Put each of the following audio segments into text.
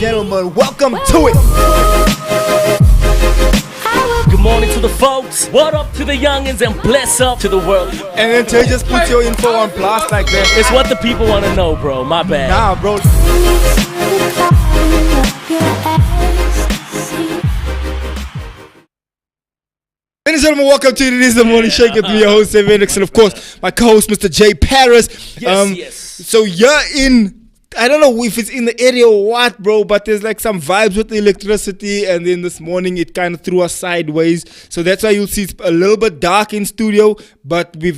gentlemen, welcome to it. Good morning to the folks. What up to the youngins and bless up to the world. And then Tay just put your info on blast like that. It's what the people want to know, bro. My bad. Nah, bro. Ladies and gentlemen, welcome to It Is The Morning Shake with me, your host, Seven Hendricks, and of course, my co-host, Mr. J. Paris. Yes. So you're in, I don't know if it's in the area or what, bro, but there's like some vibes with the electricity, and then this morning it kind of threw us sideways. So that's why you'll see it's a little bit dark in studio, but we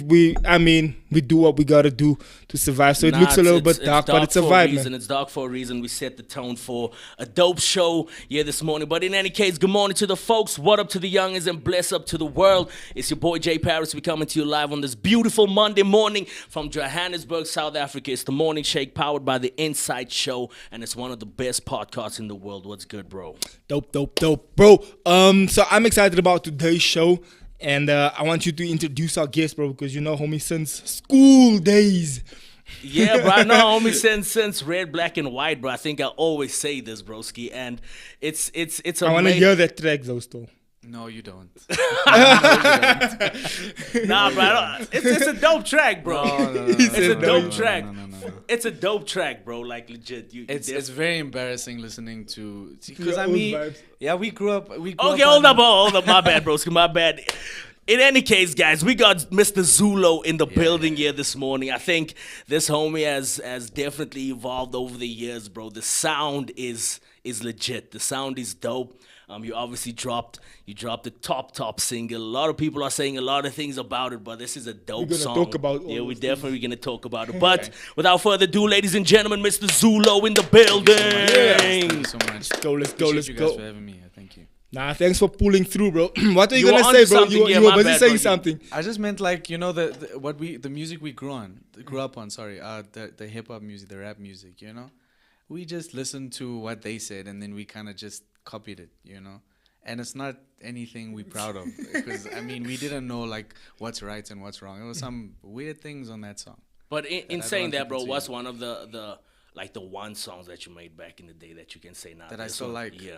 do what we gotta do to survive. So it looks a little bit dark, but it's a vibe, man. It's dark for a reason. We set the tone for a dope show this morning. But in any case, good morning to the folks. What up to the youngins and bless up to the world. It's your boy Jay Paris. We're coming to you live on this beautiful Monday morning from Johannesburg, South Africa. It's the Morning Shake powered by the Inside Show, and it's one of the best podcasts in the world. What's good, bro? Dope, bro. So I'm excited about today's show. And I want you to introduce our guest, bro, because you know homie since school days. Yeah, bro, I know homie since Red, Black, and White, bro. I think I always say this, broski, and it's I want to hear that track, though, still. No, you don't. Nah, bro, it's a dope track, bro. No. It's a dope track. No. It's a dope track, bro. Like legit. It's very embarrassing listening to because Your I own mean, vibes. yeah, we grew up. Okay, hold up. My bad, broski. My bad. In any case, guys, we got Mr. Zulo in the building here this morning. I think this homie has definitely evolved over the years, bro. The sound is legit. The sound is dope. You obviously dropped the top single. A lot of people are saying a lot of things about it, but this is a dope song. Talk about all we're those definitely gonna talk about it. But without further ado, ladies and gentlemen, Mr. Zulo in the building. Thank you so much. Let's go. Appreciate you guys for having me. Thank you. Nah, thanks for pulling through, bro. What are you You gonna were say, onto bro? something, You yeah, were my busy bad, saying bro. something. I just meant like the music we grew up on. Sorry, the hip hop music, the rap music. You know, we just listened to what they said and then we kind of just copied it. You know. And it's not anything we're proud of because, I mean, we didn't know, like, what's right and what's wrong. It was some weird things on that song. But in saying that, bro, what's one one of the one songs that you made back in the day that you can say now? that I still like? Yeah.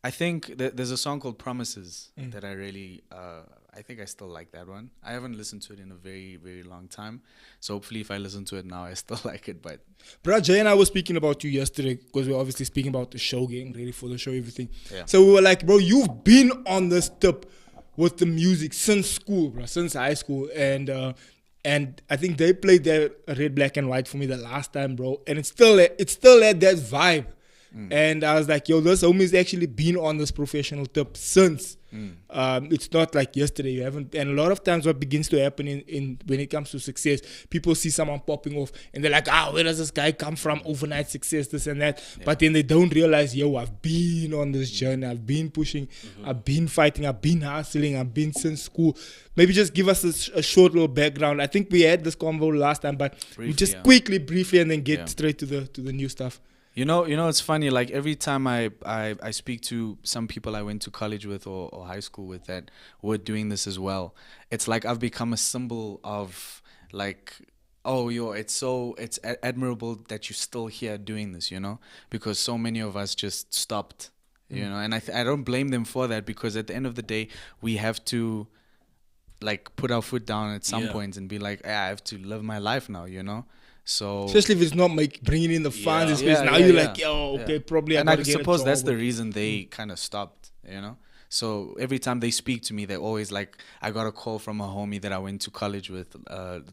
I think there's a song called Promises that I really, I think I still like that one. I haven't listened to it in a very, very long time. So hopefully if I listen to it now, I still like it. But Bro, Jay and I were speaking about you yesterday because we're obviously speaking about the show, getting ready for the show, everything. Yeah. So we were like, bro, you've been on this tip with the music since school, bro, since high school. And I think they played their Red, Black, and White for me the last time, bro. And it's still had that vibe. And I was like, yo, this homie's actually been on this professional tip since. It's not like yesterday. You haven't. And a lot of times what begins to happen in when it comes to success, people see someone popping off and they're like, where does this guy come from? Overnight success, this and that. Yeah. But then they don't realize, yo, I've been on this journey. I've been pushing. I've been fighting. I've been hustling. I've been since school. Maybe just give us a short little background. I think we had this convo last time, but we just briefly, and then get straight to the new stuff. You know, it's funny. Like every time I speak to some people I went to college with or high school with that were doing this as well, it's like I've become a symbol of like, oh, it's admirable that you're still here doing this, you know, because so many of us just stopped, you know, and I don't blame them for that because at the end of the day, we have to like put our foot down at some points and be like, I have to live my life now, you know. So especially if it's not bringing in the funds, you're like, yo, okay, probably. And I suppose that's the reason they kind of stopped, you know. So every time they speak to me, they're always like, I got a call from a homie that I went to college with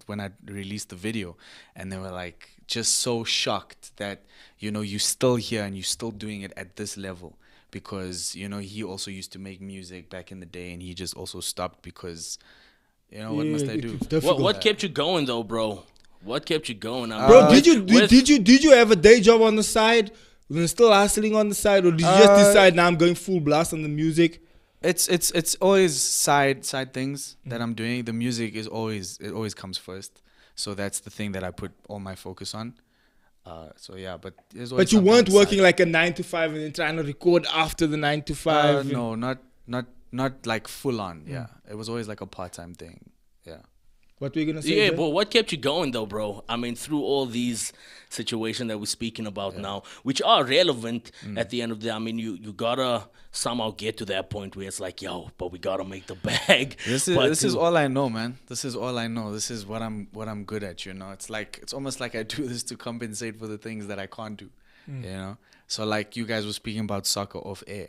when I released the video, and they were like, just so shocked that you know you're still here and you're still doing it at this level because you know he also used to make music back in the day and he just also stopped because you know what must I do? What kept you going though, bro? What kept you going? Bro, did you have a day job on the side? Then still hustling on the side, or did you just decide now I'm going full blast on the music? It's always side things that I'm doing. The music always comes first, so that's the thing that I put all my focus on. So yeah, but you weren't working like a 9 to 5 and then trying to record after the 9 to 5. No, not like full on. Yeah, it was always like a part-time thing. Yeah. What were you gonna say? Yeah, Jay? but what kept you going though, bro? I mean, through all these situations that we're speaking about now, which are relevant at the end of the day. I mean, you gotta somehow get to that point where it's like, yo, but we gotta make the bag. This is all I know, man. This is all I know. This is what I'm good at, you know. It's almost like I do this to compensate for the things that I can't do. You know? So like you guys were speaking about soccer off air.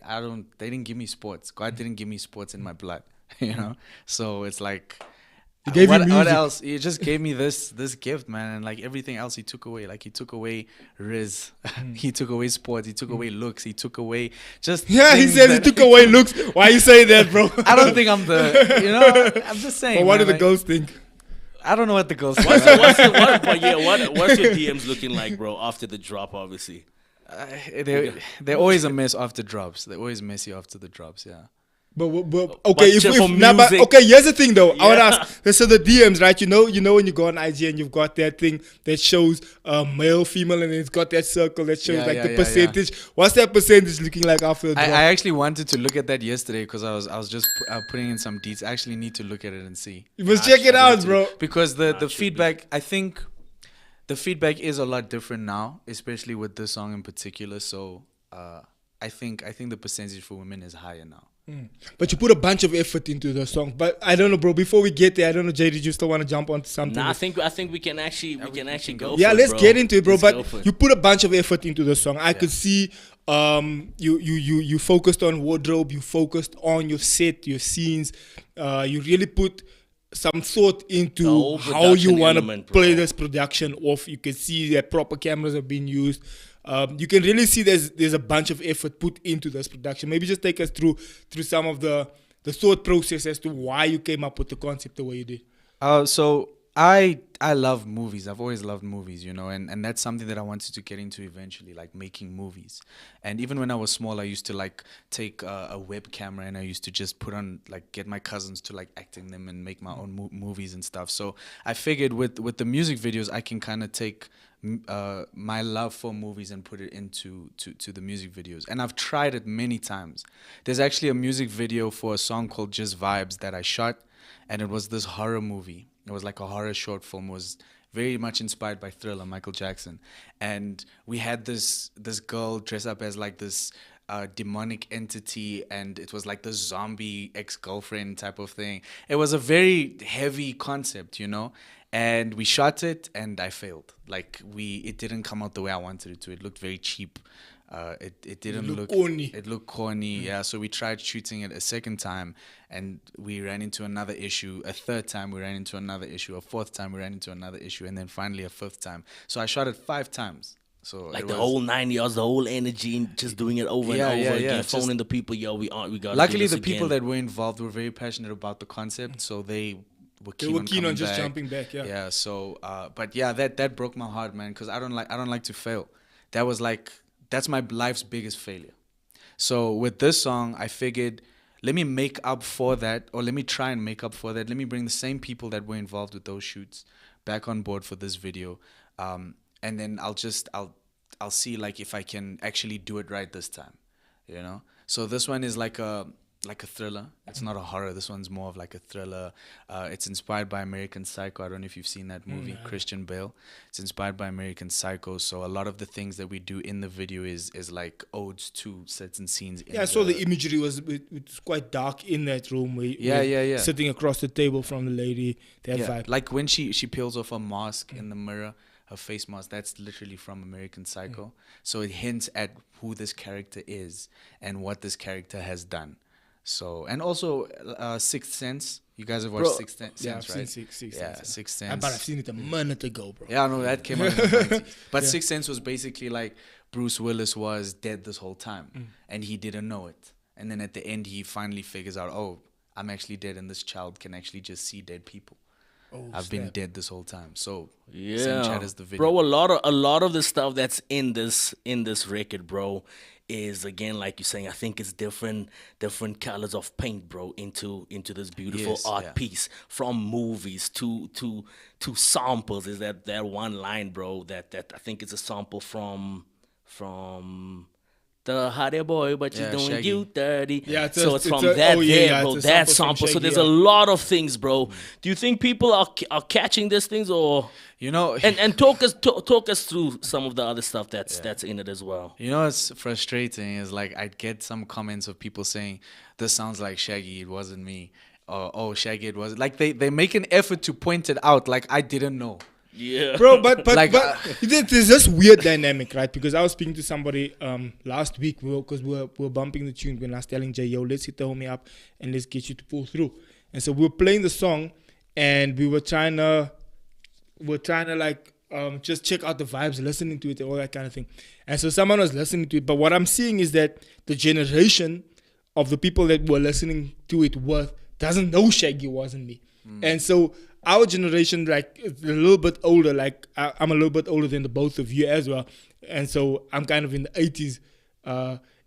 They didn't give me sports. God didn't give me sports in my blood. You know? So it's like He gave you what music. else? He just gave me this gift, man, and like everything else he took away. Like he took away Riz, he took away sports, he took away looks, he took away just Yeah, he things said he that- took away looks. Why you say that, bro? I don't think I'm the, you know, I'm just saying. But what do man, the like, girls think? I don't know what the girls. What's your DMs looking like, bro? After the drop, obviously. They're always a mess after drops. They're always messy after the drops. Yeah. But okay, But just for music- okay. Here's the thing, though. I would Yeah. ask. So the DMs, right? You know when you go on IG and you've got that thing that shows male, female, and it's got that circle that shows Yeah, like yeah, the yeah, percentage. What's that percentage looking like after the I drop? actually wanted to look at that yesterday because I was just putting in some deets. I actually need to look at it and see. You must check it out, bro. Because the feedback, I think the feedback is a lot different now, especially with this song in particular. So I think the percentage for women is higher now. But you put a bunch of effort into the song. But I don't know, bro. Before we get there, I don't know, Jay, did you still want to jump onto something? Nah, I think we can actually go. Yeah, for it, let's bro. get into it, bro. Let's go But for it. you put a bunch of effort into the song. I could see you focused on wardrobe, you focused on your set, your scenes. You really put some thought The into whole how you production want to element, play bro. this production off. You can see that proper cameras have been used. You can really see there's a bunch of effort put into this production. Maybe just take us through some of the thought process as to why you came up with the concept the way you did. So I love movies. I've always loved movies, you know, and that's something that I wanted to get into eventually, like making movies. And even when I was small, I used to like take a web camera and I used to just put on, like, get my cousins to like act in them and make my own movies and stuff. So I figured with the music videos, I can kind of take my love for movies and put it into to the music videos. And I've tried it many times. There's actually a music video for a song called Just Vibes that I shot, and it was this horror movie. It was like a horror short film. It was very much inspired by Thriller, Michael Jackson. And we had this girl dress up as like this demonic entity, and it was like the zombie ex-girlfriend type of thing. It was a very heavy concept, you know. And we shot it, and I failed. Like it didn't come out the way I wanted it to. It looked very cheap. It didn't look corny. It looked corny, yeah. So we tried shooting it a second time, and we ran into another issue. A third time, we ran into another issue. A fourth time, we ran into another issue, and then finally a fifth time. So I shot it 5 times. So Like it the was- whole 9 yards, the whole energy, and just doing it over Yeah, and yeah, over yeah, again, just- phoning the people, yo, we got. Luckily, the people that were involved were very passionate about the concept, so they were keen They were keen on coming just back. jumping back, yeah. Yeah. So, but yeah, that broke my heart, man, because I don't like to fail. That's my life's biggest failure. So with this song, I figured, let me make up for that, or let me try and make up for that. Let me bring the same people that were involved with those shoots back on board for this video, and then I'll see like if I can actually do it right this time, you know. So this one is like a thriller. It's not a horror. This one's more of like a thriller. It's inspired by American Psycho. I don't know if you've seen that movie, Christian Bale. It's inspired by American Psycho. So a lot of the things that we do in the video is like odes to certain scenes. Yeah, I saw the imagery was quite dark in that room. Where, Yeah. Sitting across the table from the lady, that vibe. Like when she peels off her mask in the mirror, her face mask, that's literally from American Psycho. So it hints at who this character is and what this character has done. So, and also Sixth Sense. You guys have watched Bro, Sixth Sense, Yeah, I've right? seen Sixth Yeah, Sense. Sixth But Sense. I've seen it a minute ago, bro. Yeah, no, that came out in the 90s. But Yeah. Sixth Sense was basically like Bruce Willis was dead this whole time, and he didn't know it. And then at the end, he finally figures out, oh, I'm actually dead, and this child can actually just see dead people. Oh, I've been snap. dead this whole time. So Yeah, Snapchat is the video. bro. A lot of the stuff that's in this record, bro, is again like you're saying. I think it's different colors of paint, bro, into this beautiful Yes, art yeah. piece, from movies to samples. Is that one line, bro? That I think it's a sample from The hotter boy, but she's Yeah, doing Shaggy. you dirty. Yeah, it's so a- it's it's from a- that oh, yeah, there, yeah, bro. it's a That sample from sample. So Shaggy, there's yeah. a lot of things, bro. Do you think people are catching these things, or You know, and talk us through some of the other stuff that's in it as well? you know what's frustrating is like I'd get some comments of people saying, "This sounds like Shaggy. It wasn't me." Or, "Oh, Shaggy, it was." Like they make an effort to point it out. Like I didn't know. Yeah, Bro, but Like, there's this weird dynamic, right? Because I was speaking to somebody last week because we were bumping the tune when I was telling Jay, yo, let's hit the homie up and let's get you to pull through. And so we were playing the song and we were trying to like just check out the vibes, listening to it and all that kind of thing. And so someone was listening to it, but what I'm seeing is that the generation of the people that were listening to it doesn't know Shaggy wasn't me. And so our generation, like, is a little bit older. Like, I'm a little bit older than the both of you as well. And so I'm kind of in the 80s.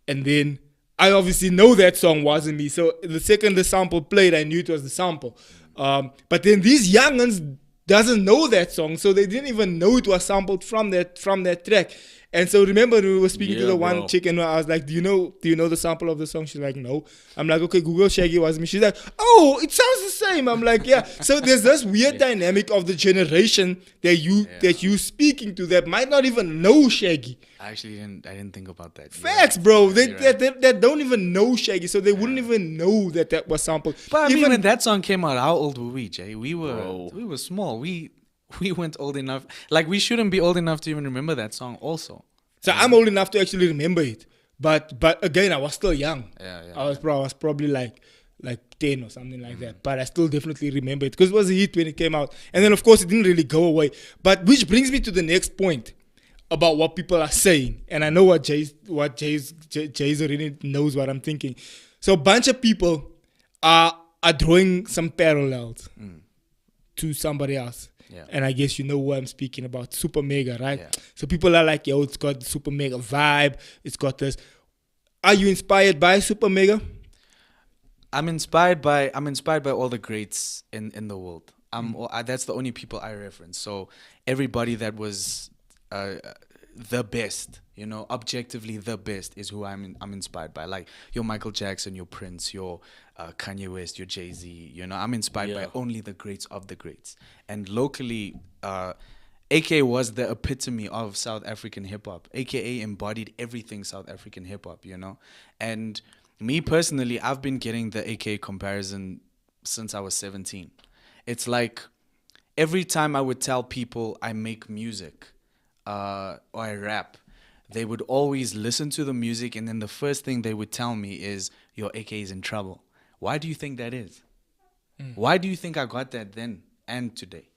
And then I obviously know that song wasn't me. So the second the sample played, I knew it was the sample. But then these young'uns doesn't know that song. So they didn't even know it was sampled from that track. And so remember we were speaking to the one chick and I was like, do you know the sample of the song? She's like, no. I'm like, okay, Google Shaggy was me. She's like, oh, it sounds the same. I'm like, yeah. So there's this weird dynamic of the generation that you speaking to that might not even know Shaggy. I didn't think about that. Facts, bro. They You're right. they don't even know Shaggy, so they wouldn't even know that was sampled. But I mean, Even when that song came out, how old were we, Jay? We Bro. were small. We weren't old enough. Like we shouldn't be old enough to even remember that song. Also, so I'm old enough to actually remember it, but again, I was still young. Yeah. I was probably like 10 or something like that. But I still definitely remember it because it was a hit when it came out, and then of course it didn't really go away. But which brings me to the next point about what people are saying, and I know what Jay's already knows what I'm thinking. So a bunch of people are drawing some parallels to somebody else. Yeah. And I guess you know who I'm speaking about, Super Mega, right? Yeah. So people are like, yo, it's got the Super Mega vibe. It's got this. Are you inspired by Super Mega? I'm inspired by all the greats in the world. That's the only people I reference. So everybody that was the best, objectively the best, is who I'm inspired by. Like your Michael Jackson, your Prince, your Kanye West, your Jay-Z. I'm inspired by only the greats of the greats. And locally, AK was the epitome of South African hip hop. AKA embodied everything South African hip hop. And me personally, I've been getting the AK comparison since I was 17. It's like every time I would tell people I make music or I rap, they would always listen to the music, and then the first thing they would tell me is, your AK is in trouble. Why do you think that is? Why do you think I got that then and today?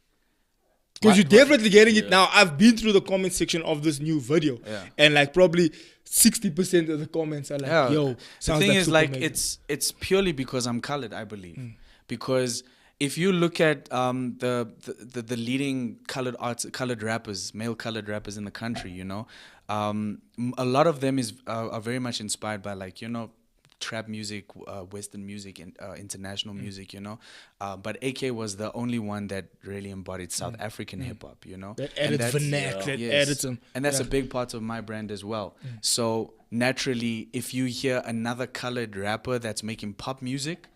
Because you're definitely getting it now. I've been through the comment section of this new video, and like probably 60% of the comments are like, "Yo, the sounds thing like is, Super like, Mega." it's purely because I'm colored, I believe. Because if you look at the leading colored rappers, male colored rappers in the country, a lot of them are very much inspired by trap music, Western music, and international music, but AK was the only one that really embodied South African hip hop, that added vernac, that added some, and that's a big part of my brand as well. So naturally, if you hear another colored rapper that's making pop music,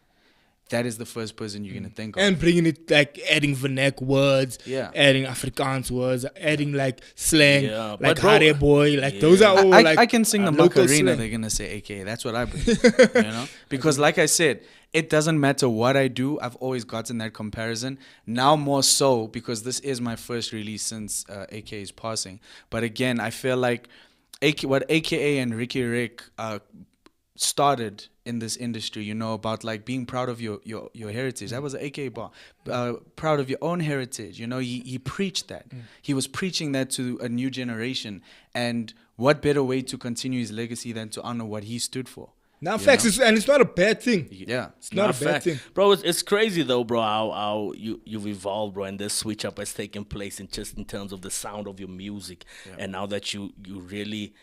that is the first person you're gonna think of. And bringing it, like adding vernac words, adding Afrikaans words, adding like slang, like Hare Boy, like those are all like I can sing the local Macarena. slang. They're gonna say AK. That's what I believe. Because like I said, it doesn't matter what I do. I've always gotten that comparison. Now more so because this is my first release since AK's passing. But again, I feel like what AKA and Ricky Rick started in this industry, about like being proud of your heritage. That was an AK bar. Proud of your own heritage. He preached that. He was preaching that to a new generation. And what better way to continue his legacy than to honor what he stood for? Now, facts, and it's not a bad thing. Yeah, it's not a bad thing, bro. It's crazy though, bro. How you've evolved, bro, and this switch up has taken place in terms of the sound of your music, and now that you're really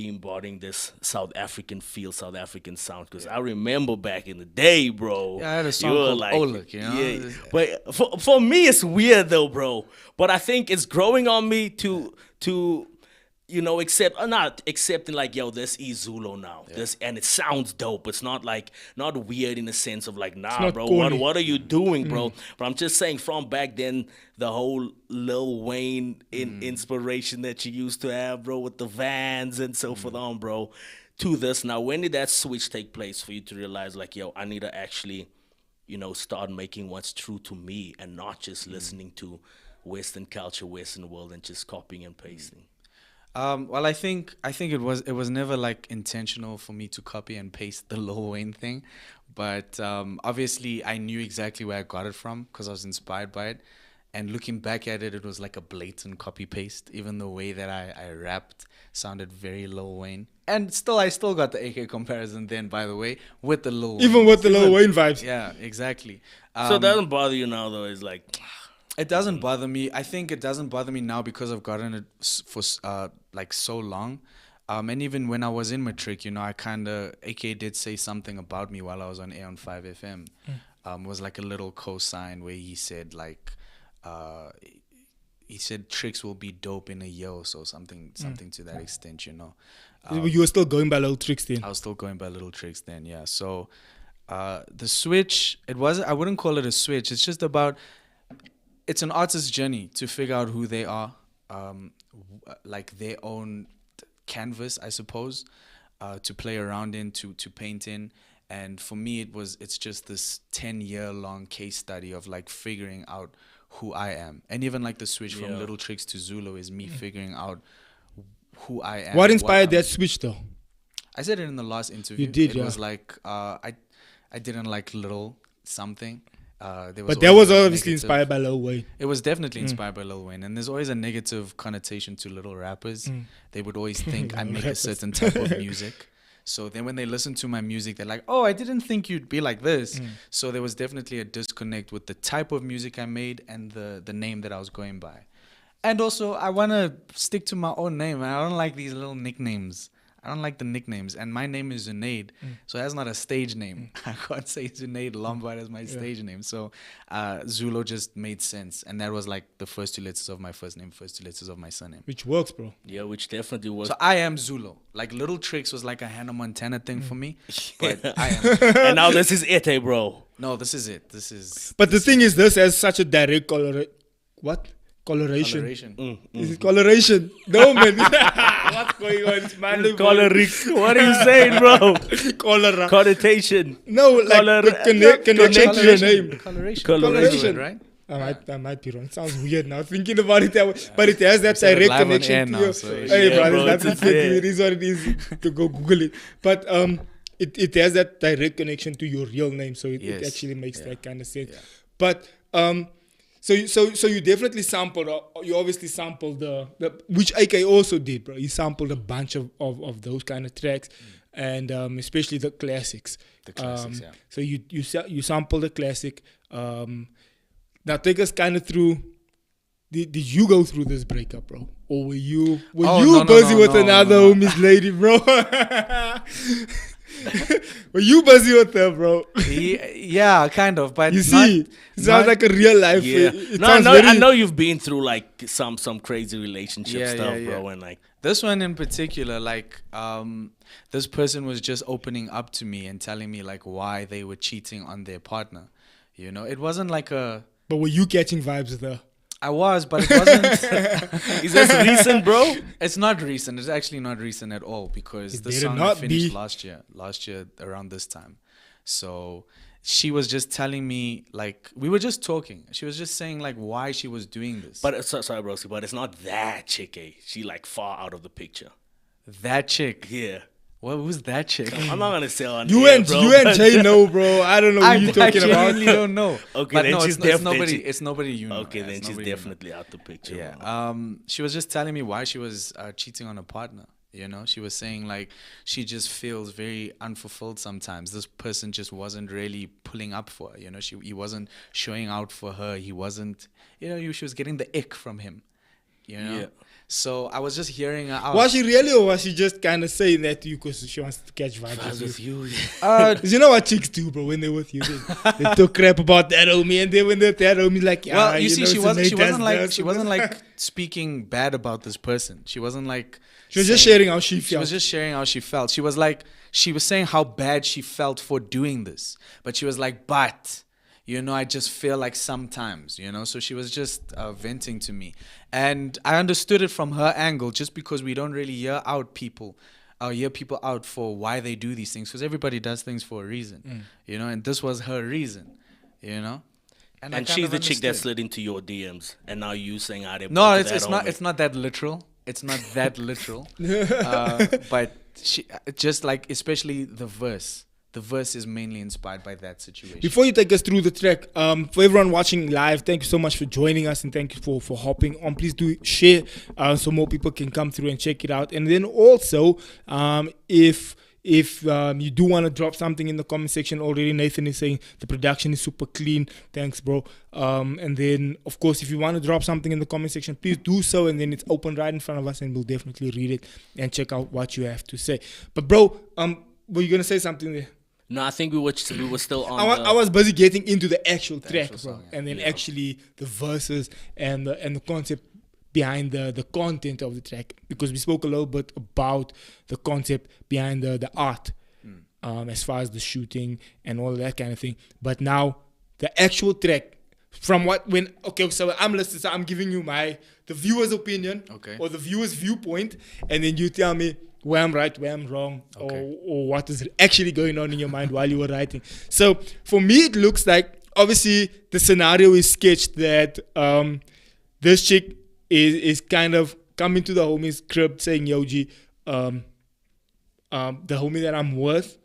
embodying this South African feel, South African sound. Because I remember back in the day, bro. Yeah, I had a song called Oluk, Yeah, but for me, it's weird though, bro. But I think it's growing on me to you know, not accepting like, yo, this is Zulu now. This, and it sounds dope. It's not like, not weird in the sense of like, nah, not bro, corny. what are you doing, bro? But I'm just saying, from back then, the whole Lil Wayne inspiration that you used to have, bro, with the Vans and so forth on, bro, to this now. When did that switch take place for you to realize like, yo, I need to actually, you know, start making what's true to me and not just listening to Western culture, Western world, and just copying and pasting? Well, I think it was never like intentional for me to copy and paste the Lil Wayne thing, but obviously I knew exactly where I got it from because I was inspired by it. And looking back at it, it was like a blatant copy paste. Even the way that I rapped sounded very Lil Wayne. And I still got the AK comparison then, by the way, with the Lil Wayne. Even with the Lil Wayne vibes. Yeah, exactly. So it doesn't bother you now, though. It's like, It doesn't bother me. I think it doesn't bother me now because I've gotten it for like so long. And even when I was in matric, you know, AK did say something about me while I was on Air on 5 FM. It was like a little cosign where he said like, Tricks will be dope in a year or so, something to that extent, you know. You were still going by Little Tricks then. I was still going by Little Tricks then, yeah. So the switch, I wouldn't call it a switch. It's just about, it's an artist's journey to figure out who they are, like their own canvas, I suppose, to play around in, to paint in. And for me, it's just this 10-year-long case study of like figuring out who I am. And even like the switch from Little Tricks to Zulu is me figuring out who I am. What inspired that switch though? I said it in the last interview. You did, It was like, I didn't like little something. But that was obviously negative. inspired by Lil Wayne. It was definitely inspired by Lil Wayne. And there's always a negative connotation to little rappers. They would always think I make a certain type of music. So then when they listen to my music, they're like, oh, I didn't think you'd be like this. So there was definitely a disconnect with the type of music I made and the name that I was going by. And also, I want to stick to my own name. I don't like these little nicknames. I don't like the nicknames. And my name is Zunaid, so that's not a stage name. I can't say Zunaid Lombard as my stage name. So Zulo just made sense. And that was like the first two letters of my first name, first two letters of my surname. Which works, bro. yeah, which definitely was. So I am Zulo. Like Little Tricks was like a Hannah Montana thing for me. But I am. And now this is it, eh, bro. No, this is it. This is. But the thing is, this has such a direct coloration. Is it coloration? No, man. What's going on? It's manly. Coloric. What are you saying, bro? Cholera. Connotation. No, like the connection to your name. Coloration, right? I might be wrong. Sounds weird now thinking about it that way. But it has that direct live on air connection to now, your. so Hey, yeah, bro, bro, that's it's nothing. there. It is what it is to go Google it. But it has that direct connection to your real name, so it Yes. actually makes that kind of sense. Yeah. But so you definitely sampled. You obviously sampled the which AK also did, bro. He sampled a bunch of those kind of tracks, and especially the classics. The classics, yeah. So you sampled the classic. Now take us kind of through. Did you go through this breakup, bro, or were you No, busy with no, another no. homie's lady, bro? Were you busy with her, bro? Yeah, kind of. But You see, it sounds like a real life. Yeah. It No, sounds I know you've been through like some crazy relationship Yeah, stuff, yeah, bro, yeah. and like. This one in particular, like, this person was just opening up to me and telling me like why they were cheating on their partner. You know, it wasn't like But were you catching vibes with her? I was, but it wasn't. Is this recent, bro? It's not recent. It's actually not recent at all because It the better song I not finished be. last year around this time. So she was just telling me, like, we were just talking. She was just saying like why she was doing this. But sorry, broski, but it's not that chick, eh? She like far out of the picture. That chick. Yeah. What was that chick? I'm not gonna say on You air, and bro, you and but- Jay know, bro. I don't know who you talking I about. genuinely don't know. Okay, but then no, she's it's nobody. definitely- It's nobody you know. Okay, Yeah, then it's she's nobody you know. definitely out the picture. Yeah. bro. She was just telling me why she was cheating on a partner. You know, she was saying like she just feels very unfulfilled sometimes. This person just wasn't really pulling up for her. You know, he wasn't showing out for her. He wasn't. You know, she was getting the ick from him. you know. Yeah. So I was just hearing her out. Was she really, or was she just kind of saying that to you because she wants to catch vibes with you? you. 'Cause you know what chicks do, bro, when they're with you. They talk crap about that homie, and then when they're that homie, like, yeah, Well, you see, know, she wasn't this. like speaking bad about this person. She wasn't like. She was just saying- sharing how she She was felt. just sharing how she felt. She was like, she was saying how bad she felt for doing this, but she was like, but. You know, I just feel like sometimes, you know. So she was just venting to me. And I understood it from her angle just because we don't really hear people out for why they do these things. Because everybody does things for a reason, you know. And this was her reason, you know. I And kind she's of the chick that understood. slid into your DMs. And now you saying, I didn't No, it's not that literal. It's not that literal. But she just like, especially the verse. The verse is mainly inspired by that situation. Before you take us through the track, for everyone watching live, thank you so much for joining us and thank you for hopping on. Please do share so more people can come through and check it out. And then also, if you do want to drop something in the comment section already, Nathan is saying the production is super clean. Thanks, bro. And then, of course, if you want to drop something in the comment section, please do so. And then it's open right in front of us and we'll definitely read it and check out what you have to say. But, bro, were you going to say something there? No, I think we were still on. I was busy getting into the actual track, actual song, bro, yeah. and then actually the verses and the concept behind the content of the track, because we spoke a little bit about the concept behind the art, as far as the shooting and all that kind of thing. But now the actual track, so I'm listening, so I'm giving you the viewer's opinion, Okay. or the viewer's viewpoint, and then you tell me where I'm right, where I'm wrong, Okay. or what is actually going on in your mind while you were writing. So for me, it looks like, obviously, the scenario is sketched that this chick is kind of coming to the homie's crib saying, Yo, G, the homie that I'm with,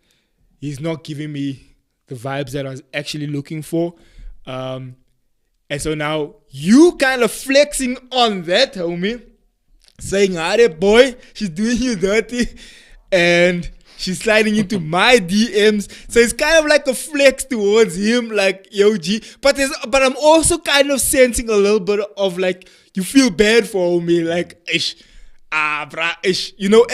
he's not giving me the vibes that I was actually looking for. And so now you kind of flexing on that, homie, saying, "Hey boy, she's doing you dirty," and she's sliding into my DMs. So it's kind of like a flex towards him, like, yo, G. But I'm also kind of sensing a little bit of like, you feel bad for me, like, ish. Bruh, ish. You know,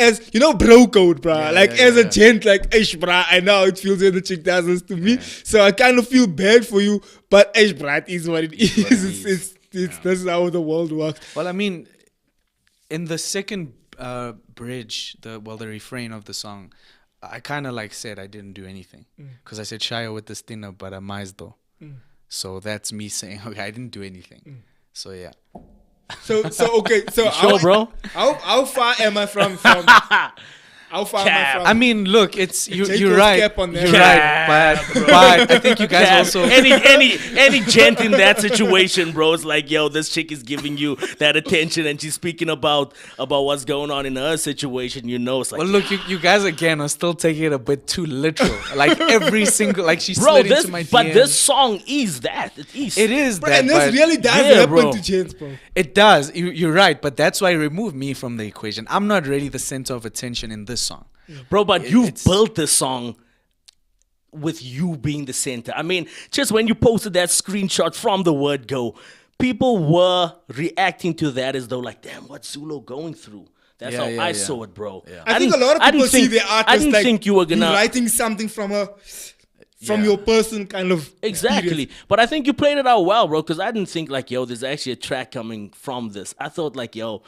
bro code, bruh. A gent, like, ish, bruh. I know how it feels when the chick does this to me. So I kind of feel bad for you, but ish, bruh, it is what it is. This is how the world works. Well, I mean, in the second bridge, the refrain of the song, I kind of like said I didn't do anything because I said Shia with this dinner, but I'm though. So that's me saying, okay, I didn't do anything. So yeah. So okay. So sure, bro? How far am I from? How far am I from? I mean, look, it's Jacob's you're right. cap on that. You're right, but I think you guys Yeah, also. any gent in that situation, bro, it's like, yo, this chick is giving you that attention and she's speaking about what's going on in her situation, you know. It's like, Well, look, you guys again are still taking it a bit too literal. Like every single, like she bro, slid this into my DMs. but this song is that. It is. It is Bro, that, and this but really does Yeah, happen bro. to gents, bro. it does. You're right, but that's why remove me from the equation. I'm not really the center of attention in this song. Bro, but you've it's- built this song with you being the center. I mean, just when you posted that screenshot from the word go, people were reacting to that as though like, damn, what's Zulo going through? That's Yeah, how yeah, I yeah. saw it, bro. Yeah. I think a didn't- lot of I didn't people see think- their artist I didn't like think you were gonna writing something from Yeah. your person kind of Exactly. experience. But I think you played it out well, bro, because I didn't think like, yo, there's actually a track coming from this. I thought like, yo,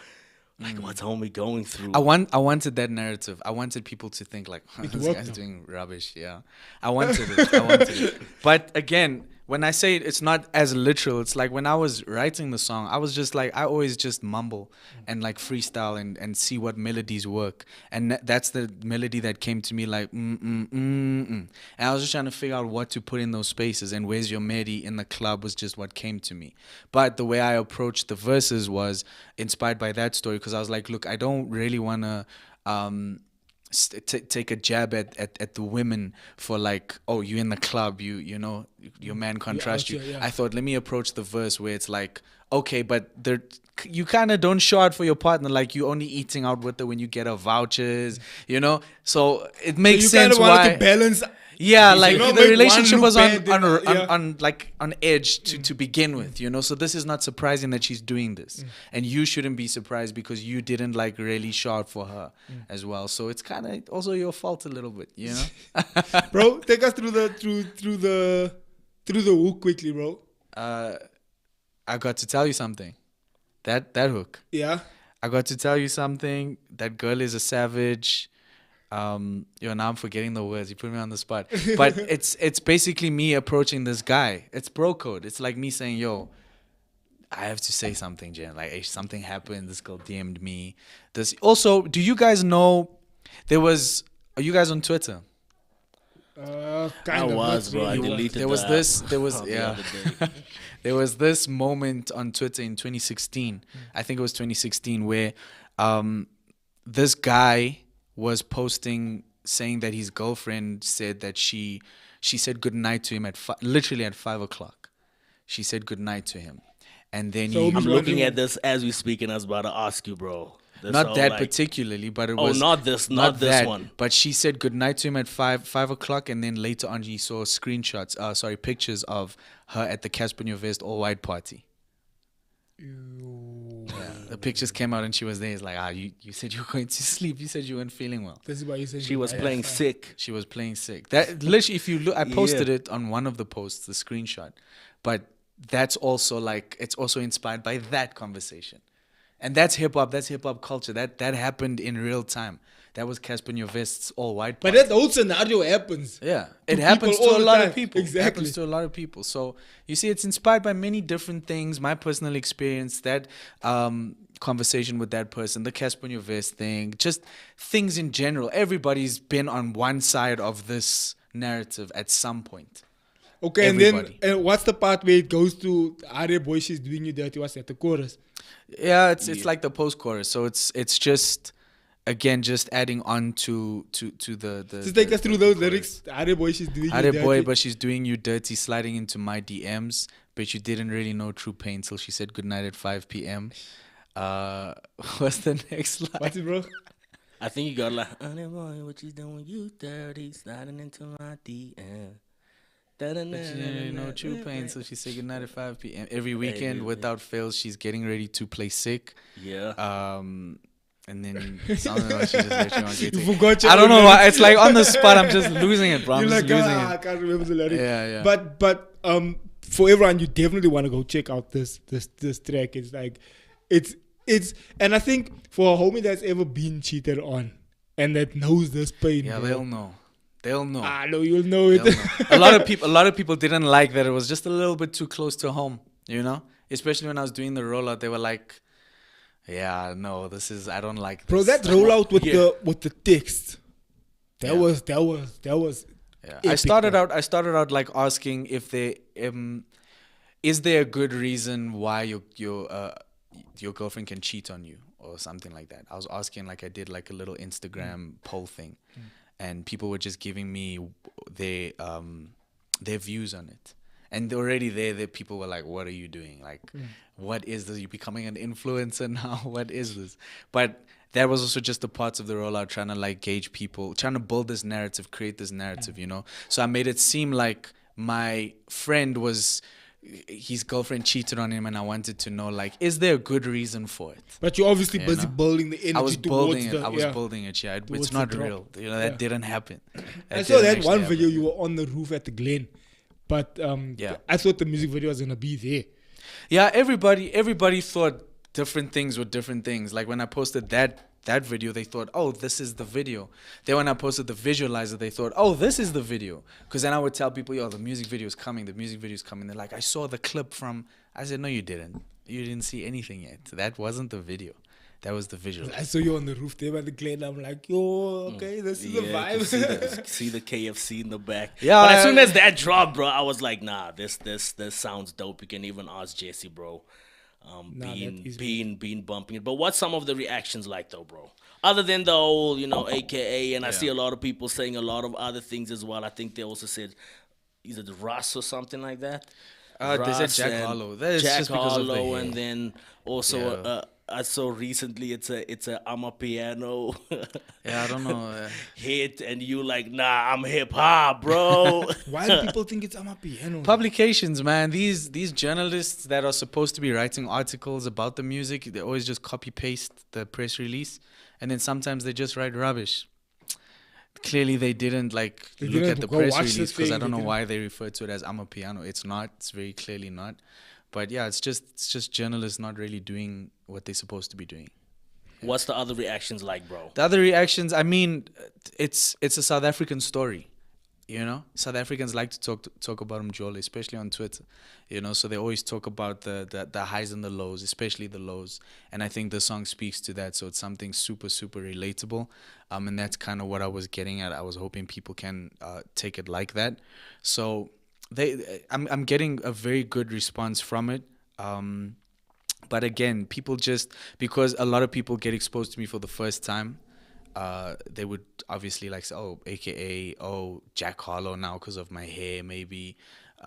like what's homie going through? I wanted that narrative. I wanted people to think like, this worked guy's though. doing rubbish. Yeah, I wanted it. But again, when I say it's not as literal, it's like when I was writing the song, I was just like, I always just mumble and like freestyle and see what melodies work. And that's the melody that came to me like, And I was just trying to figure out what to put in those spaces. And Where's Your Medi in the club was just what came to me. But the way I approached the verses was inspired by that story, because I was like, look, I don't really want to take a jab at the women for like, oh, you in the club, you know your man can't trust you. okay, yeah. I thought, let me approach the verse where it's like, okay, but you kind of don't show out for your partner, like you only eating out with her when you get her vouchers, you know. So it makes You kind sense of wanted why. to balance Yeah, like not the make relationship one was look on bad, on edge to begin with, you know. So this is not surprising that she's doing this, and you shouldn't be surprised because you didn't like really show out for her as well. So it's kind of also your fault a little bit, you know. Bro, take us through the hook quickly, bro. I got to tell you something. That hook. Yeah. I got to tell you something. That girl is a savage. Now I'm forgetting the words. You put me on the spot. But it's basically me approaching this guy. It's bro code. It's like me saying, yo, I have to say something, Jen. Like, hey, something happened. This girl DM'd me. This also, do you guys know are you guys on Twitter? I was, bro. I deleted there was that there was the yeah. other day. There was this moment on Twitter in 2016. I think it was 2016 where this guy was posting saying that his girlfriend said that she said goodnight to him literally at 5:00. She said goodnight to him, and then So I'm looking at this as we speak, and I was about to ask you, bro. This not whole, that like, particularly, but it Oh, was not this that, one. But she said goodnight to him at 5:00, and then later on he saw pictures of her at the Casper Vest all white party. Yeah, the pictures came out and she was there. It's like, you said you were going to sleep. You said you weren't feeling well. This is why you said She was playing sick. She was playing sick. That literally, if you look, I posted it on one of the posts, the screenshot. But that's also like, it's also inspired by that conversation. And that's hip hop. That's hip hop culture. That happened in real time. That was Casper Vest's all white. But that whole scenario happens. Yeah, to it happens people to all a the lot time. of people. Exactly. It happens to a lot of people. So you see, it's inspired by many different things. My personal experience, that conversation with that person, the Casper Vest thing, just things in general. Everybody's been on one side of this narrative at some point. Okay, Everybody. and then what's the part where it goes to Are boy, she's doing you dirty? What's that? The chorus. Yeah, it's like the post chorus. So it's just again just adding on to the Just take us through those chorus. lyrics. Are boy, she's doing you Had dirty. a boy, but she's doing you dirty, sliding into my DMs. But you didn't really know true pain till she said goodnight at 5 p.m. What's the next line? What's it, bro? I think you got like, "Honey boy, what you doing? You dirty, sliding into my DM." But she didn't really know true pain, so she said goodnight at 5 p.m. Every weekend, without fail, she's getting ready to play sick. Yeah. And then something else, she just literally wants to You get forgot your I don't own know why. lyrics. It's like on the spot, I'm just losing it, bro. I'm You're just like, losing I it. can't remember the lyrics. Yeah. But for everyone, you definitely want to go check out this track. It's like, it's and I think for a homie that's ever been cheated on and that knows this pain, Yeah, bro, they'll know. They'll know. I know you'll know it. They'll know. A lot of people didn't like that. It was just a little bit too close to home, you know? Especially when I was doing the rollout, they were like, yeah, no, I don't like this. Bro, that rollout with Yeah. the text, that Yeah. was Yeah. epic, I started bro. out like asking if there is there a good reason why your girlfriend can cheat on you or something like that. I was asking, like, I did like a little Instagram poll thing, and people were just giving me their views on it. And already there people were like, what are you doing? Like, what is this? You're becoming an influencer now? What is this? But that was also just the parts of the rollout, trying to like gauge people, trying to build this narrative, create this narrative, you know? So I made it seem like my friend his girlfriend cheated on him, and I wanted to know, like, is there a good reason for it? But you're obviously You busy know? building the energy I was building it. yeah. It's Towards not the drop. real. You know, that Yeah. didn't happen. I saw that one video. video you were on the roof at the Glen, but Yeah. I thought the music video was gonna be there. Yeah, everybody thought different things with different things. Like when I posted that video, they thought, oh, this is the video. Then when I posted the visualizer, they thought, oh, this is the video. Because then I would tell people, yo, the music video is coming. They're like, I saw the clip from. I said, no, you didn't. You didn't see anything yet. That wasn't the video. That was the visual. I saw you on the roof there by the Glen. I'm like, yo, okay, this is the Yeah, you vibe. can see the KFC in the back. Yeah, But as soon as that dropped, bro, I was like, nah, this sounds dope. You can even ask Jesse, bro. Nah, that is Being bumping it. But what's some of the reactions like though, bro? Other than the whole, AKA, and I see a lot of people saying a lot of other things as well. I think they also said, is it Russ or something like that? They said Russ Jack and Harlow. That is Jack just because of the Harlow, hair. and then also I saw recently it's a I'm a piano Yeah, I don't know. hit, and you like, nah, I'm hip hop, bro. Why do people think it's Amapiano? Publications, man. These journalists that are supposed to be writing articles about the music, they always just copy paste the press release, and then sometimes they just write rubbish. Clearly, they didn't look didn't at the go press watch the release, because thing, I don't they know didn't- why they refer to it as I'm a piano. It's not. It's very clearly not. But yeah, it's just journalists not really doing what they're supposed to be doing. What's the other reactions like, bro? The other reactions, I mean, it's a South African story, you know. South Africans like to talk about Mjoli, especially on Twitter, you know. So they always talk about the highs and the lows, especially the lows. And I think the song speaks to that. So it's something super, super relatable. And that's kind of what I was getting at. I was hoping people can take it like that. So I'm getting a very good response from it. But again, people just, because a lot of people get exposed to me for the first time, they would obviously like say, oh, AKA, oh, Jack Harlow now because of my hair, maybe.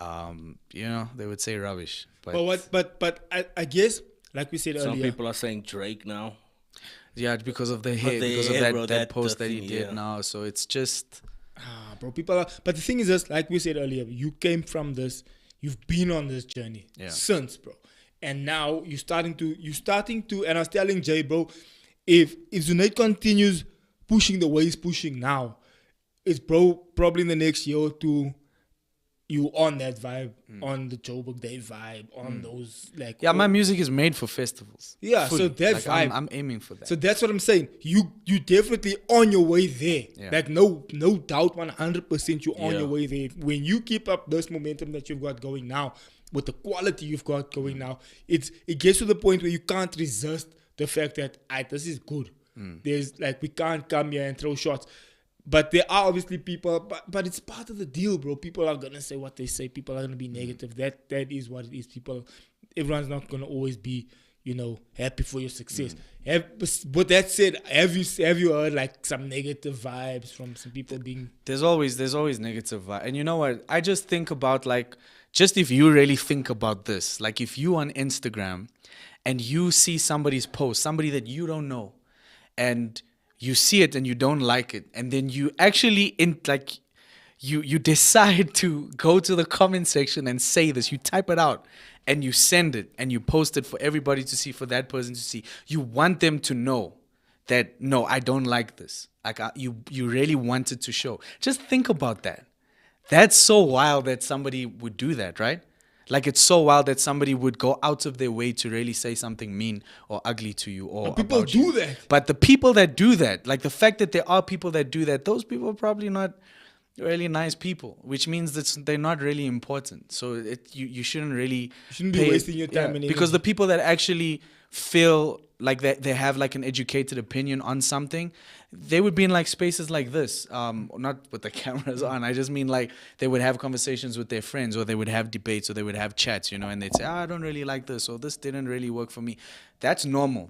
You know, they would say rubbish. But I guess, like we said Some earlier, people are saying Drake now. Yeah, because of the hair, the because of hair, that, bro, that that post that he thing, did yeah. now. So it's just, bro, people are. But the thing is, just like we said earlier, you came from this. You've been on this journey since, bro, and now you're starting to. And I was telling Jay, bro, if Zunaid continues pushing the way he's pushing now, it's probably in the next year or two, you on that vibe, on the Joburg Day vibe, on those like. yeah, my music is made for festivals. Yeah, so Fully. that Like, vibe. I'm aiming for that. So that's what I'm saying. You definitely on your way there. Yeah. Like no doubt, 100% you're on Yeah. your way there. When you keep up this momentum that you've got going now, with the quality you've got going now, it gets to the point where you can't resist the fact that this is good. There's like, we can't come here and throw shots. But there are obviously people, but it's part of the deal, bro. People are gonna say what they say. People are gonna be negative. That is what it is. Everyone's not gonna always be, happy for your success. But that said, have you heard like some negative vibes from some people being? There's always negative vibe. And you know what? I just think about just if you really think about this, like if you on Instagram and you see somebody's post, somebody that you don't know, and you see it and you don't like it, and then you actually you decide to go to the comment section and say this, you type it out and you send it and you post it for everybody to see, for that person to see. You want them to know that, no, I don't like this. Like you really wanted to show. Just think about that. That's so wild that somebody would do that, right? Like, it's so wild that somebody would go out of their way to really say something mean or ugly to you, or People about do you. that. But the people that do that, like the fact that there are people that do that, those people are probably not really nice people, which means that they're not really important. So you shouldn't really Shouldn't be wasting your time and because energy. the people that actually feel like they have like an educated opinion on something, they would be in like spaces like this, not with the cameras on. I just mean like they would have conversations with their friends, or they would have debates, or they would have chats, and they'd say, I don't really like this, or this didn't really work for me. That's normal.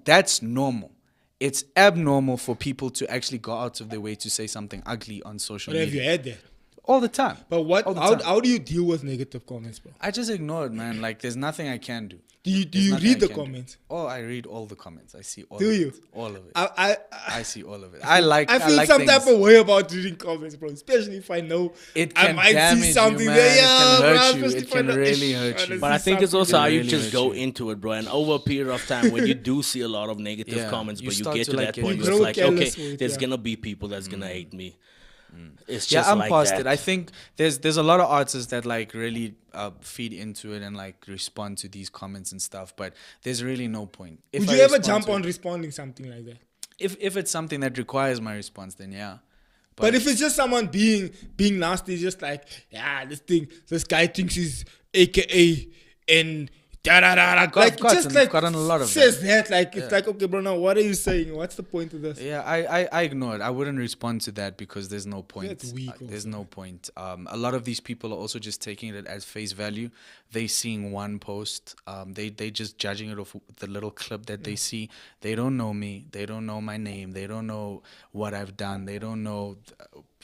It's abnormal for people to actually go out of their way to say something ugly on social But have you media had that? all the time. But All the time. how do you deal with negative comments, bro? I just ignore it, man. Like, there's nothing I can do. Do you There's nothing read I the can do. comments? Oh, I read all the comments. I see all Do of you? it. All of it. I I see all of it. I feel like some things. type of way about reading comments, bro. Especially if I know It I can might damage see you, something man. there. It can bro, hurt you. especially It if I can know- really Ish, hurt I you. wanna But I see think it's also something how you really just hurt go you. into it, bro. And over a period of time, when you do see a lot of negative Yeah, comments, you but you start get to, to like, that get point used where to it's it. like, Careless okay, with it, there's yeah. gonna be people that's gonna hate me. It's Yeah, just I'm like past that. it. I think there's a lot of artists that like really feed into it and like respond to these comments and stuff, but there's really no point. If Would I you ever respond jump to on it- responding something like that? if it's something that requires my response, then yeah. But if it's just someone being nasty, just like, this guy thinks he's AKA and da da da da. Like, just like gotten a lot of says that. Like, it's like, okay, bro, now what are you saying? What's the point of this? Yeah, I ignore it. I wouldn't respond to that because there's no point. That's weak There's also. no point. A lot of these people are also just taking it as face value. They seeing one post. They just judging it off the little clip that they see. They don't know me. They don't know my name. They don't know what I've done. They don't know.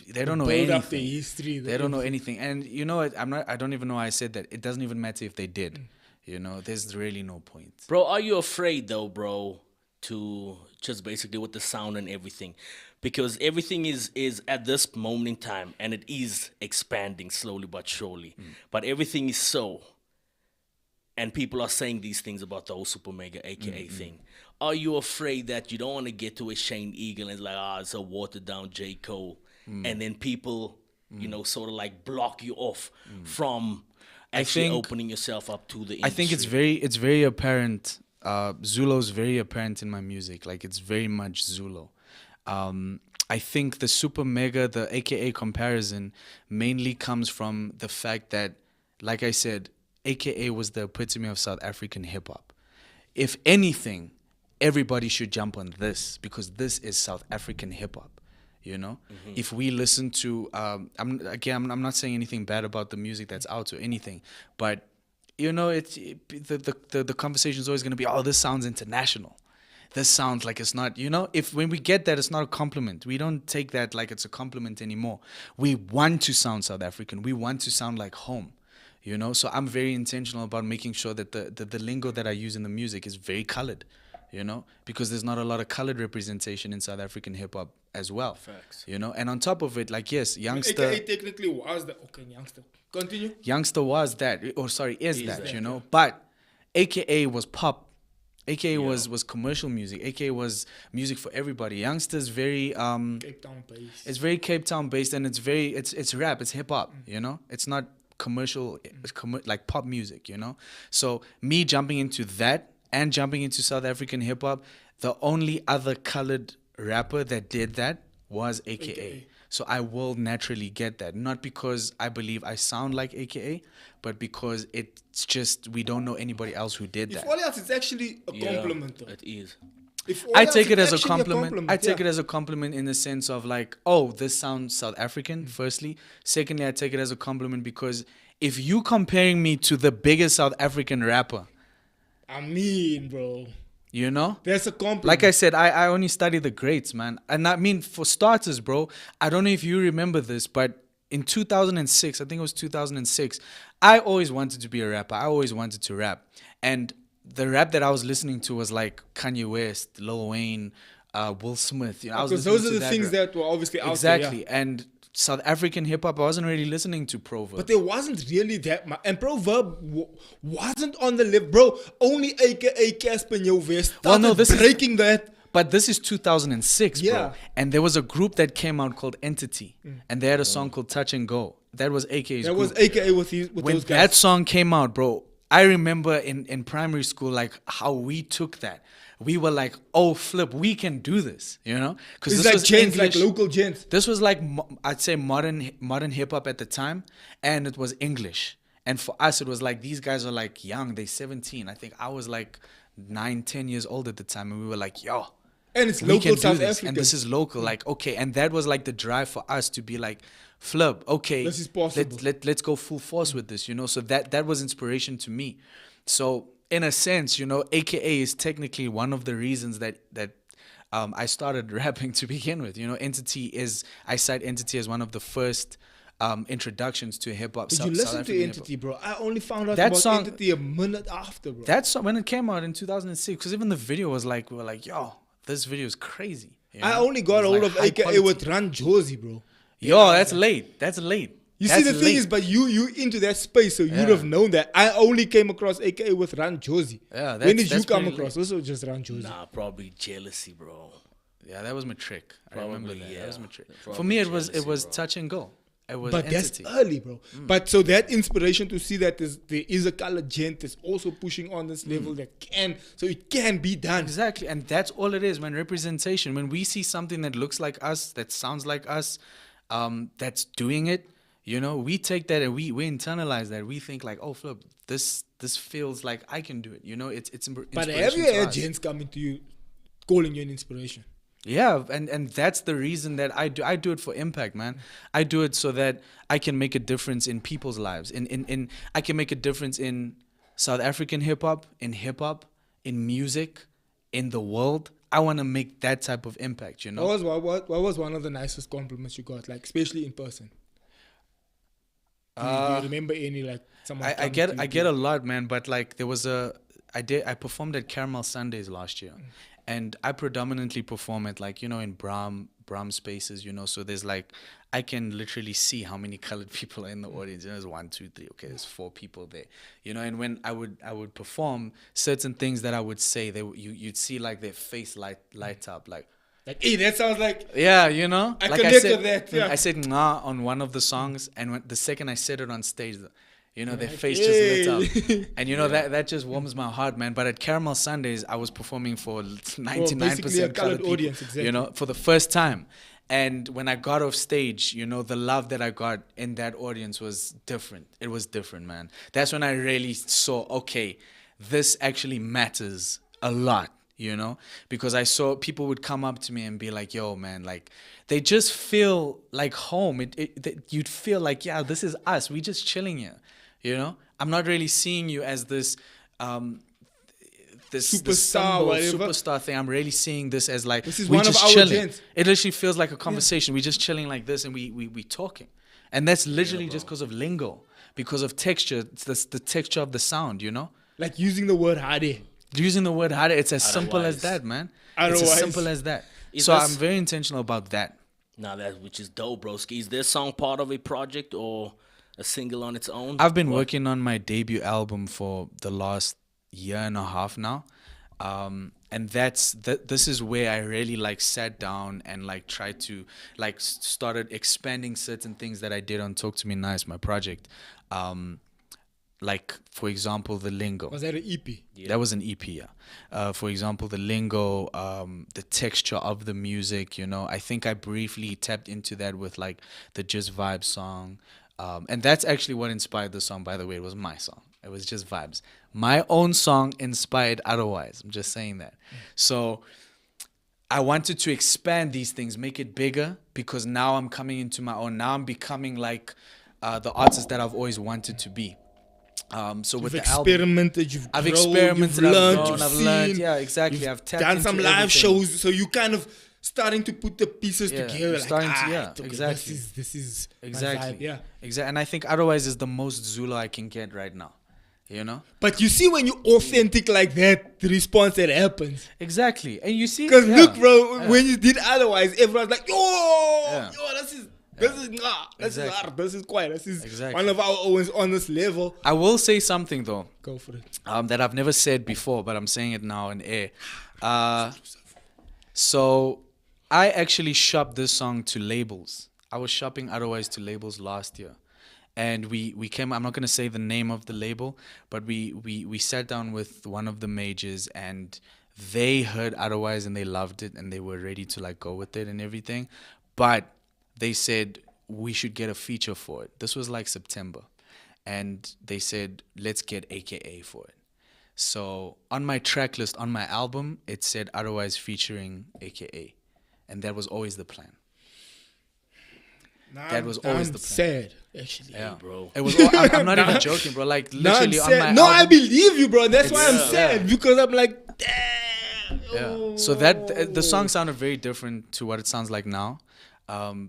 They don't know Build anything. up the history. They don't know anything. And you know what? I don't even know why I said that. It doesn't even matter if they did. There's really no point. Bro, are you afraid though, bro, to just basically with the sound and everything, because everything is at this moment in time, and it is expanding slowly but surely. But everything is so, and people are saying these things about the whole Super Mega AKA thing. Are you afraid that you don't want to get to a Shane Eagle and it's like, it's a watered down J. Cole, and then people, sort of like block you off from actually opening yourself up to the industry? I think it's very apparent. Zulo's very apparent in my music. Like, it's very much Zulo. I think the Super Mega, the AKA comparison, mainly comes from the fact that, like I said, AKA was the epitome of South African hip hop. If anything, everybody should jump on this, because this is South African hip hop. If we listen to, I'm not saying anything bad about the music that's out or anything, but the conversation is always going to be, this sounds international. This sounds like it's not, if when we get that, it's not a compliment. We don't take that like it's a compliment anymore. We want to sound South African. We want to sound like home, So I'm very intentional about making sure that the lingo that I use in the music is very colored, because there's not a lot of colored representation in South African hip hop as well. Facts. And on top of it, like, yes, Youngster. AKA technically was the Youngster. Continue. Youngster was that, is that, that. But AKA was pop. AKA was commercial music. AKA was music for everybody. Youngster's very Cape Town based. It's very Cape Town based, and it's rap. It's hip hop. It's not commercial. It's like pop music. So me jumping into that and jumping into South African hip hop, the only other colored rapper that did that was AKA. So I will naturally get that, not because I believe I sound like AKA, but because it's just we don't know anybody else who did that. If all else, it's actually a compliment, though. It is. I take it as a compliment. I take it as a compliment in the sense of like, this sounds South African, firstly. Secondly, I take it as a compliment because if you comparing me to the biggest South African rapper, I mean, bro. That's a compliment. Like I said, I only study the greats, man. And I mean, for starters, bro, I don't know if you remember this, but in 2006, I think it was 2006, I always wanted to be a rapper. I always wanted to rap. And the rap that I was listening to was like Kanye West, Lil Wayne, Will Smith. I was because listening those are to the that things rap. that were obviously out Exactly. there. Yeah. And South African hip hop, I wasn't really listening to Proverb. But there wasn't really that much. And Proverb wasn't on the list, bro. Only AKA Casper Nyovest started breaking that. But this is 2006, Yeah. bro. And there was a group that came out called Entity. And they had a song called Touch and Go. That was AKA's That group. was AKA with When those guys. that song came out, bro, I remember in primary school, like, how we took that. We were like, flip, we can do this, Because It's this like was gents, English. like local gents. This was like, I'd say modern hip hop at the time, and it was English. And for us, it was like, these guys are like young, they're 17. I think I was like 9, 10 years old at the time, and we were like, yo, And it's we local can do South this, African. and this is local. Like, okay, and that was like the drive for us to be like, flip, okay, This is possible. Let's go full force with this, So that was inspiration to me. So in a sense, AKA is technically one of the reasons that I started rapping to begin with. I cite Entity as one of the first introductions to hip hop. Did you listen to Entity, bro? I only found out about Entity a minute after, bro. That song, when it came out in 2006, because even the video was like, we were like, yo, this video is crazy. I only got hold of AKA quality. with Run Josie, bro. Yo, that's late. That's late. You That's see, the thing late. is, but you into that space, so you'd have known that. I only came across AKA with Run Josie. Yeah, when did you that's come pretty across? late. Also, just Run Josie. Nah, probably jealousy, bro. Yeah, that was my trick. I remember Probably, that. yeah. That was my trick. Probably For me, it was jealousy, bro. touch and go. It was But Entity. that's early, bro. But so that inspiration to see that there is a colored gent that's also pushing on this level so it can be done. Exactly, and that's all it is, man. Representation. When we see something that looks like us, that sounds like us, that's doing it, we take that and we internalize that. We think like, oh, flip, this feels like I can do it. It's But inspiration have you to had us. gents coming to you, calling you an inspiration? Yeah, and that's the reason that I do it for impact, man. I do it so that I can make a difference in people's lives. I can make a difference in South African hip hop, in music, in the world. I want to make that type of impact, What was one of the nicest compliments you got, like especially in person? Do you remember any, like someone? I get a lot, man, but like there was I performed at Caramel Sundays last year, and I predominantly perform at like in Brahm spaces, so there's like I can literally see how many colored people are in the audience. There's 1, 2, 3. Okay, there's 4 people there. And when I would perform certain things that I would say, you'd see like their face light up like. Like, hey, that sounds like... Yeah, I like connect with that, yeah. I said nah on one of the songs, and the second I said it on stage, their face just lit up. And that just warms my heart, man. But at Caramel Sundays, I was performing for 99% colored people, audience, exactly. For the first time. And when I got off stage, the love that I got in that audience was different. It was different, man. That's when I really saw, okay, this actually matters a lot. Because I saw people would come up to me and be like, yo, man, like they just feel like home. You'd feel like, yeah, this is us. We just chilling here. I'm not really seeing you as this superstar thing. I'm really seeing this as like, this is we one just of our chilling. gents. It literally feels like a conversation. We just chilling like this and we talking. And that's literally just because of lingo, because of texture. It's the texture of the sound, Like using the word hade. Using the word harder, it's as simple as that, man. It's as simple as that. So I'm very intentional about that. Now which is dope, broski. Is this song part of a project or a single on its own? I've been working on my debut album for the last year and a half now. And this is where I really like sat down and like tried to like started expanding certain things that I did on Talk to Me Nice, my project. Like, for example, the lingo. Was that an EP? Yeah. That was an EP, yeah. For example, the lingo, the texture of the music, I think I briefly tapped into that with, like, the Just Vibes song. And that's actually what inspired the song, by the way. It was my song. It was Just Vibes. My own song inspired Otherwise. I'm just saying that. So I wanted to expand these things, make it bigger, because now I'm coming into my own. Now I'm becoming, like, the artist that I've always wanted to be. So with the album, I've experimented, I've learned, yeah, exactly. I've tapped done into some live everything. shows, so you kind of starting to put the pieces together. Exactly. This is exactly, my vibe, yeah, exactly. And I think Otherwise is the most Zulu I can get right now. But you see, when you authentic like that, the response that happens. Exactly, and you see, because look, bro, when you did Otherwise, everyone's like, yo, this is hard. This is quiet. This is one of our own on this level. I will say something though. Go for it. That I've never said before, but I'm saying it now in air. So I actually shopped this song to labels. I was shopping Otherwise to labels last year. And we came, I'm not going to say the name of the label, but we sat down with one of the majors and they heard Otherwise and they loved it and they were ready to like go with it and everything. But they said we should get a feature for it. This was like September. And they said, let's get AKA for it. So on my track list, on my album, it said Otherwise featuring AKA. And that was always the plan. That was always the plan. Sad, actually, yeah, bro. It was. I'm not even joking, bro. Like literally on my album. I believe you, bro. That's why I'm sad, because I'm like, damn. Yeah. So the song sounded very different to what it sounds like now,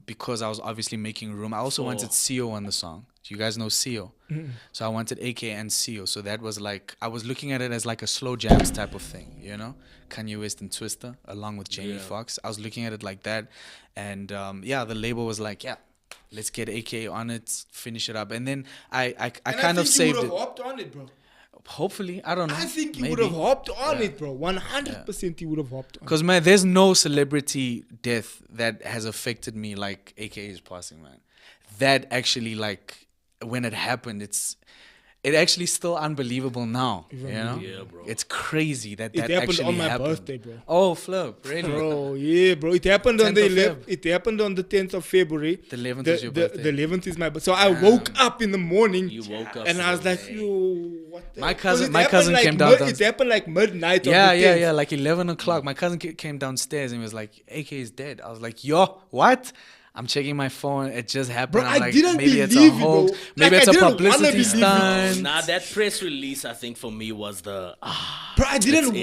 because I was obviously making room. I also wanted CEO on the song. Do you guys know CEO? Mm-hmm. So I wanted AK and CEO. So that was like, I was looking at it as like a slow jams type of thing, Kanye West and Twista along with Jamie Foxx. I was looking at it like that, and the label was like, yeah, let's get AK on it, finish it up, and then I kind of saved it. You would have hopped on it, bro. Hopefully, I don't know. I think you would have hopped on it, bro. 100% you would have hopped on it. Because, man, there's no celebrity death that has affected me like AKA's passing, man. That actually, like, when it happened, it's actually still unbelievable now, Yeah, bro. It's crazy that it happened actually on my happened. birthday, bro. Oh, flip, really? Bro, yeah, bro. It happened on the 11th. It happened on the 10th of February. The 11th is your birthday. The 11th is my birthday. So I woke up in the morning. You woke up, and I was like, yo, what the My cousin came down. It happened like midnight. Yeah, like 11 o'clock. My cousin came downstairs and was like, AK is dead. I was like, yo, what? I'm checking my phone. It just happened. Bro, I'm like, I didn't maybe believe it's a whole, bro. maybe Like, it's I a didn't wanna publicity believe stunt. Nah, that press release, I think for me was the Bro, I didn't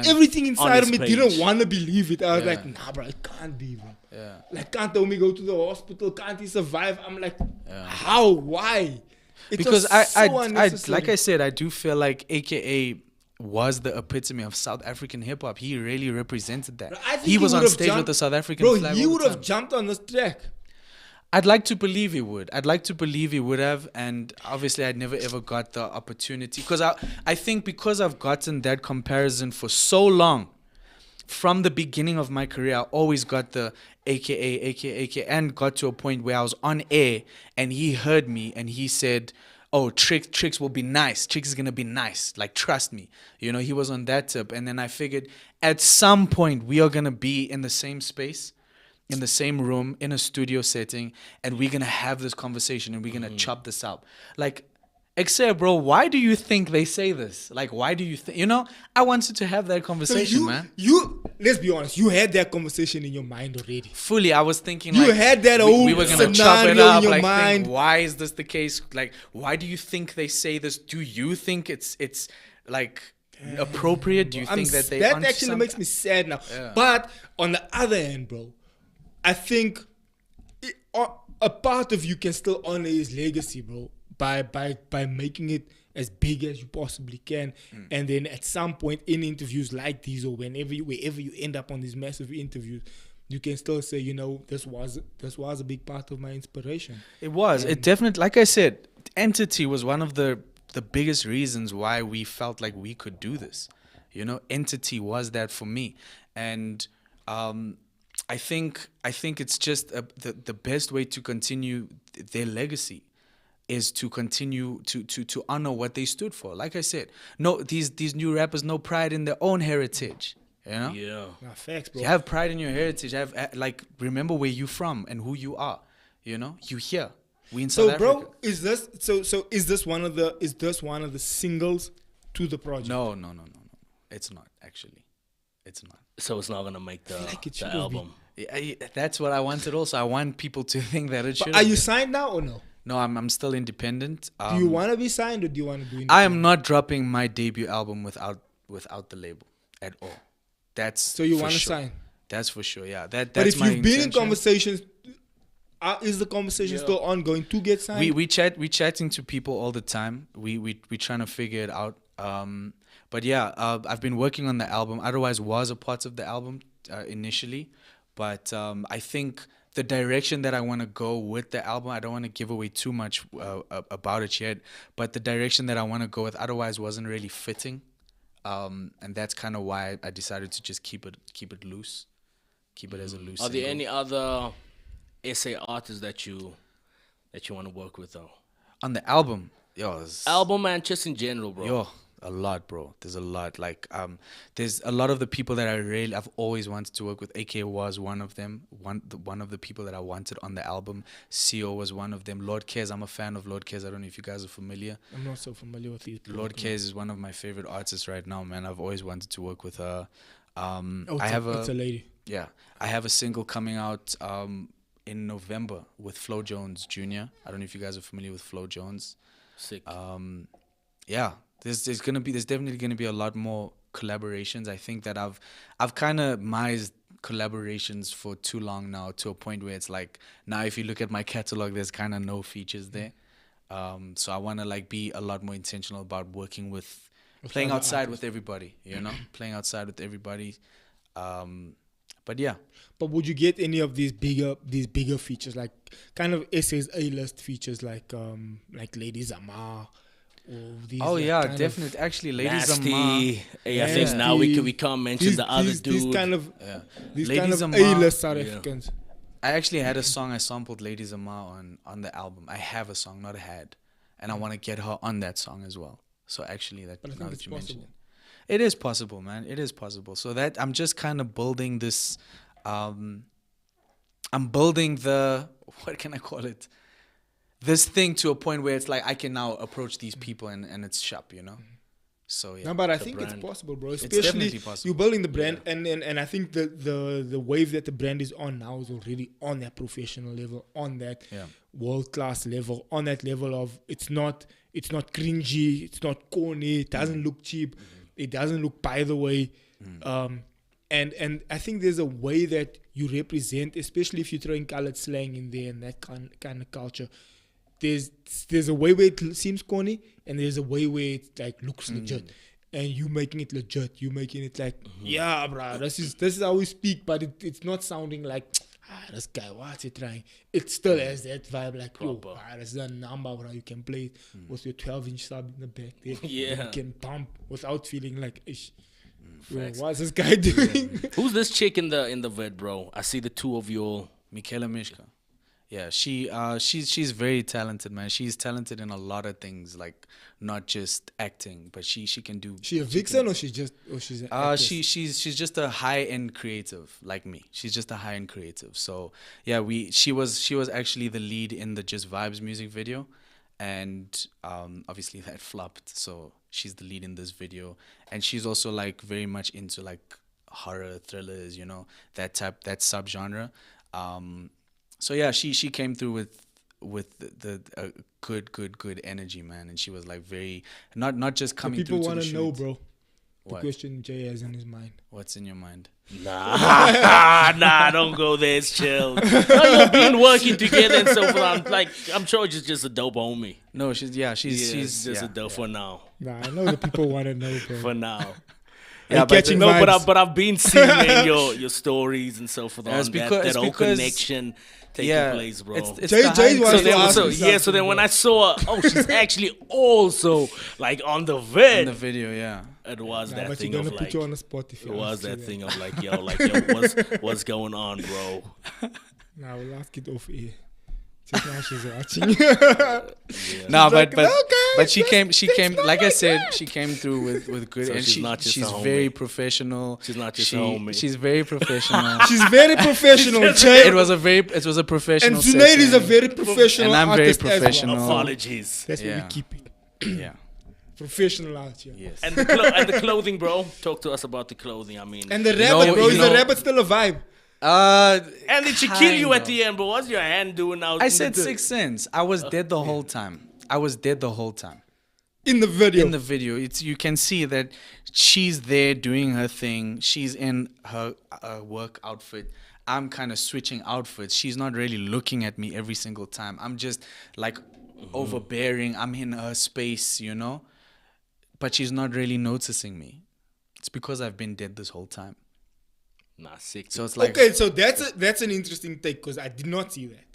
everything inside of me page. didn't want to believe it. I was like, nah, bro, it can't be, bro. Yeah. Like, can't tell me go to the hospital? Can't he survive? I'm like, how? Why? It Because was so I unnecessary. like I said, I do feel like AKA was the epitome of South African hip hop. He really represented that. Bro, I think He was on would've stage with the South African Bro, flag. he all the would have time. jumped on this track. I'd like to believe he would. I'd like to believe he would have, and obviously I'd never ever got the opportunity because I think because I've gotten that comparison for so long, from the beginning of my career, I always got the AKA, and got to a point where I was on air and he heard me and he said, "Oh, Tricks will be nice. Tricks is gonna be nice. Like, trust me." You know, he was on that tip, and then I figured at some point we are gonna be in the same space, in the same room, in a studio setting, and we're gonna have this conversation and we're gonna chop this up. Like, except, bro, why do you think they say this? Like, why do you think? You know, I wanted to have that So conversation, man. let's be honest, you had that conversation in your mind already. Fully, I was thinking You like, had that we whole were gonna chop it scenario up. in your Like, mind. think, why is this the case? Like, why do you think they say this? Do you think it's like appropriate? Do you think that they? That onto actually something? makes me sad now. Yeah. But on the other hand, bro, I think a part of you can still honor his legacy, bro, by making it as big as you possibly can, and then at some point in interviews like these or wherever you end up on these massive interviews, you can still say, you know, this was a big part of my inspiration. It was. It definitely, like I said, Entity was one of the biggest reasons why we felt like we could do this. You know, Entity was that for me, and I think it's just the best way to continue their legacy is to continue to honor what they stood for. Like I said, no, these new rappers no pride in their own heritage. You know, Yeah. Nah, facts, bro. you have pride in your heritage. Like, remember where you from and who you are. You know, you here. We in South So, Africa. bro, is this one of the singles to the project? No. It's not actually. It's not. So it's not gonna make the, like it the should have been. album. That's what I wanted. Also, I want people to think that it should. But are you signed now or no? No, I'm still independent. Do you want to be signed or do you want to do? I am not dropping my debut album without the label at all. That's So you for want to sure. sign? That's for sure. Yeah. That's But if my you've been in intention. conversations, is the conversation still ongoing to get signed? We chatting to people all the time. We trying to figure it out. But yeah, I've been working on the album. Otherwise, was a part of the album initially, but I think the direction that I want to go with the album, I don't want to give away too much about it yet. But the direction that I want to go with, otherwise, wasn't really fitting, and that's kind of why I decided to just keep it loose, keep it as a loose. Are there single. any other SA artists that you want to work with though? On the album? Yo, it's- Album and just in general, bro. Yo, a lot, bro. There's a lot. Like, there's a lot of the people that I've always wanted to work with. AK was one of them. One of the people that I wanted on the album. CO was one of them. Lord Cares. I'm a fan of Lord Cares. I don't know if you guys are familiar. I'm not so familiar with these people. Lord Cares is one of my favorite artists right now, man. I've always wanted to work with her. It's a lady. Yeah, I have a single coming out in November with Flo Jones Jr. I don't know if you guys are familiar with Flo Jones. Sick. Yeah, there's definitely gonna be a lot more collaborations. I think that I've kind of mised collaborations for too long now, to a point where it's like, now if you look at my catalog, there's kind of no features there. So I want to like be a lot more intentional about working with playing other outside artists. with everybody, you know, playing outside with everybody. But yeah, But would you get any of these bigger features, like kind of SA's A-list features, like Lady Zama, or these? oh like, yeah, kind of- definitely. Actually, Ladies Zama. Nasty. Hey, I think now we can't mention these, the other these, dude. These kind of Yeah. these Lady kind of Zama, A-list South yeah. Africans. I actually had a song I sampled Lady Zama on the album. I have a song, not had, and I want to get her on that song as well. So actually, that But I now think that it's you mention possible. it is possible, man. It is possible. So that I'm just kind of building this. I'm building the, what can I call it? This thing to a point where it's like I can now approach these people and it's sharp, you know. So yeah. No, but I The think brand. it's possible, bro. definitely Especially possible. you're building the brand, and I think the wave that the brand is on now is already on that professional level, on that Yeah. world class level, on that level of it's not cringy, it's not corny, it doesn't look cheap, it doesn't look by the way. And I think there's a way that you represent, especially if you're throwing colored slang in there and that kind of culture. There's a way where it seems corny, and there's a way where it like looks legit. and you making it legit. You making it like, yeah, bro, this is how we speak, but it's not sounding like, this guy, what's he trying? It still has that vibe, like, yo, this is a number, bro. You can play it with your 12-inch sub in the back there. Yeah. You can bump without feeling like, ish. Yo, what's this guy doing? Who's this chick in the vid, bro? I see the two of you all. Michaela Mishka. Yeah, she's very talented, man. She's talented in a lot of things, like not just acting, but she can do. She a vixen or she's an actress? She's just a high end creative like me. She's just a high end creative. So yeah, she was actually the lead in the Just Vibes music video, and obviously that flopped. So she's the lead in this video, and she's also like very much into like horror thrillers, you know, that subgenre. So yeah, she came through with the good energy, man, and she was like very not just coming people through to want the to shoot. know, bro. The What? question Jay has in his mind. What's in your mind? Nah, don't go there. It's chill. No, you've been working together and so forth. I'm sure she's just a dope homie. No, she's She's just yeah, a dope for now. Nah, I know the people want to know, bro. For now. Yeah, but catching No, vibes. but I've been seeing in your stories and so forth Yeah, it's on because- that it's whole because- connection taking yeah, place, bro. It's Jay- the Jay high- was so to then, ask so, me yeah, so something, then when bro. I saw her, oh, she's actually also like on the in vid. the video, yeah. It was Nah, that but thing you're of gonna like, put you on the spot if it you was ask you that thing of like, yo, what's going on, bro? Nah, we'll ask it off air. Just now she's watching. No, like, but "No, guys, but she came not like I like said, that." she came through with good, So and she's not just a she's homie. very professional. She's not just a homie. She's very professional. She's very professional, Jay. It was a professional. And Sinead is a setting. very professional And I'm very artist as well. professional. Apologies. That's where Yeah. we keep it. Yeah. Professional out here. Yes. And the clothing, bro. Talk to us about the clothing. I mean, And the rabbit, No, bro, you is the know- rabbit still a vibe? and did she kill you at kind the end, bro? What's your hand doing now? I said 6 cents. I was dead the whole time. I was dead the whole time. In the video. In the video, you can see that she's there doing her thing. She's in her work outfit. I'm kind of switching outfits. She's not really looking at me every single time. I'm just like overbearing. I'm in her space, you know. But she's not really noticing me. It's because I've been dead this whole time. Nah, sick. So it's like, Okay, so that's an interesting take because I did not see that.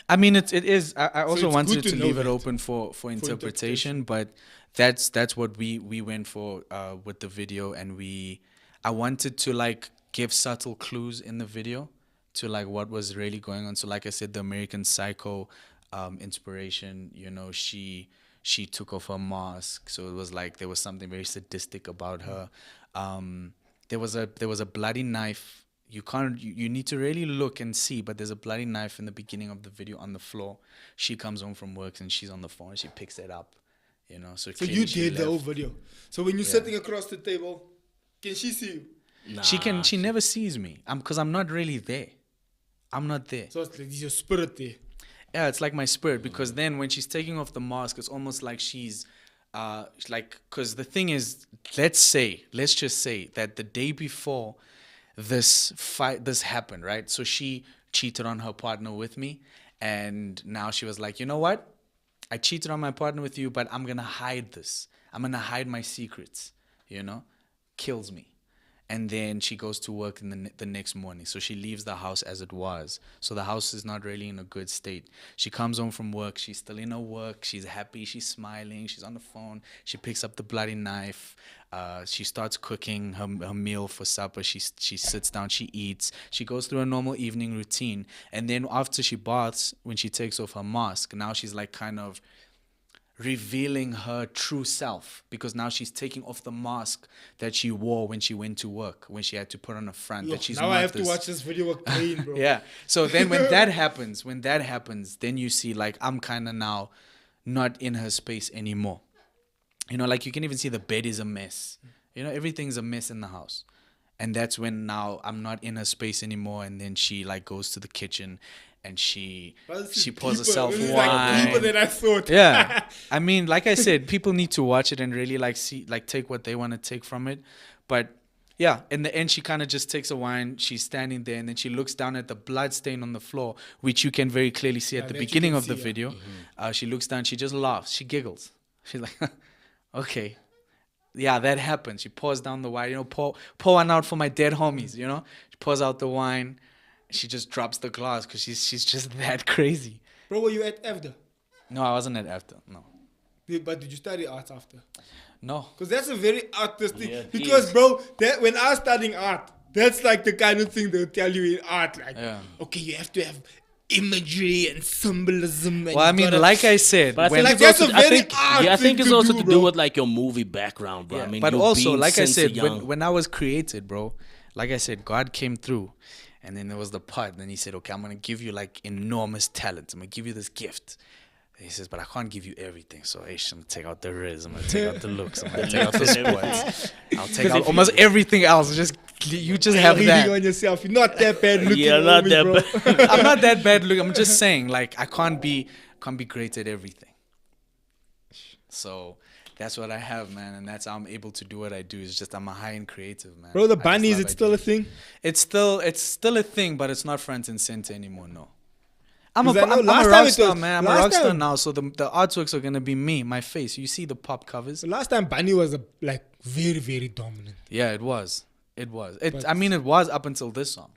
I mean, it is. I also it's wanted good to to know leave it that. open for interpretation, but that's what we went for with the video, and I wanted to like give subtle clues in the video to like what was really going on. So like I said, the American Psycho inspiration, you know, she took off her mask, so it was like there was something very sadistic about her. There was a bloody knife. You need to really look and see, but there's a bloody knife in the beginning of the video on the floor. She comes home from work and she's on the phone and she picks it up, you know. So So clearly you she did the whole left. video. So when you're sitting across the table, can she see you? Nah. She never sees me. Because I'm not really there. I'm not there. So it's like your spirit there. Yeah, it's like my spirit, because then when she's taking off the mask, it's almost like she's because the thing is, let's just say that the day before this happened, right? So she cheated on her partner with me, and now she was like, you know what? I cheated on my partner with you, but I'm gonna hide this. I'm gonna hide my secrets, you know? Kills me. And then she goes to work in the next morning. So she leaves the house as it was. So the house is not really in a good state. She comes home from work. She's still in her work. She's happy. She's smiling. She's on the phone. She picks up the bloody knife. She starts cooking her meal for supper. She sits down. She eats. She goes through a normal evening routine. And then after she baths, when she takes off her mask, now she's like kind of revealing her true self, because now she's taking off the mask that she wore when she went to work, when she had to put on a front Yo, that she's now not I have this. to watch this video again, bro. Yeah. So then when that happens, then you see like I'm kind of now not in her space anymore. You know, like you can even see the bed is a mess. You know, everything's a mess in the house. And that's when now I'm not in her space anymore. And then she like goes to the kitchen and she pours herself This is wine. like deeper than I thought. Yeah. I mean, like I said, people need to watch it and really like see, like take what they want to take from it. But yeah, in the end, she kind of just takes a wine. She's standing there and then she looks down at the blood stain on the floor, which you can very clearly see at the that you beginning can of the see, yeah. video. She looks down, she just laughs, she giggles. She's like, okay. Yeah, that happened. She pours down the wine, pour one out for my dead homies, She pours out the wine. She just drops the glass because she's just that crazy. Bro, were you at after? No, I wasn't at after. No. But did you study art after? No. Because that's a very artistic. Yeah, because, bro, that when I was studying art, that's like the kind of thing they'll tell you in art. Like, okay, you have to have imagery and symbolism. And Well, I mean, like I said, But I think, Like, it's that's also, a I very think, art I think thing it's to also do, to bro. do with like your movie background, bro. I mean, but you've also, been like I since said, young. when I was created, bro, like I said, God came through, and then there was the part. Then He said, "Okay, I'm gonna give you like enormous talent. I'm gonna give you this gift." And He says, "But I can't give you everything. So, hey, I'm gonna take out the riz. I'm gonna take out the looks. I'm gonna take out the sports. I'll take out almost everything else. You just have You're that." reading on yourself. You're not that bad looking. Yeah, not homie, that bro. bad. I'm not that bad looking. I'm just saying, like, I can't be great at everything. So that's what I have, man, and that's how I'm able to do what I do. It's just I'm a high-end creative, man. Bro, the I just bunny, is love it still a ideas. thing? It's still a thing, but it's not front and center anymore. No. I'm a 'Cause I know I'm a last time rock it star, was- man. I'm a last rock star time- now, so the artworks are gonna be me, my face. You see the pop covers? The last time Bunny was like very, very dominant. Yeah, it was. It But- was up until this song.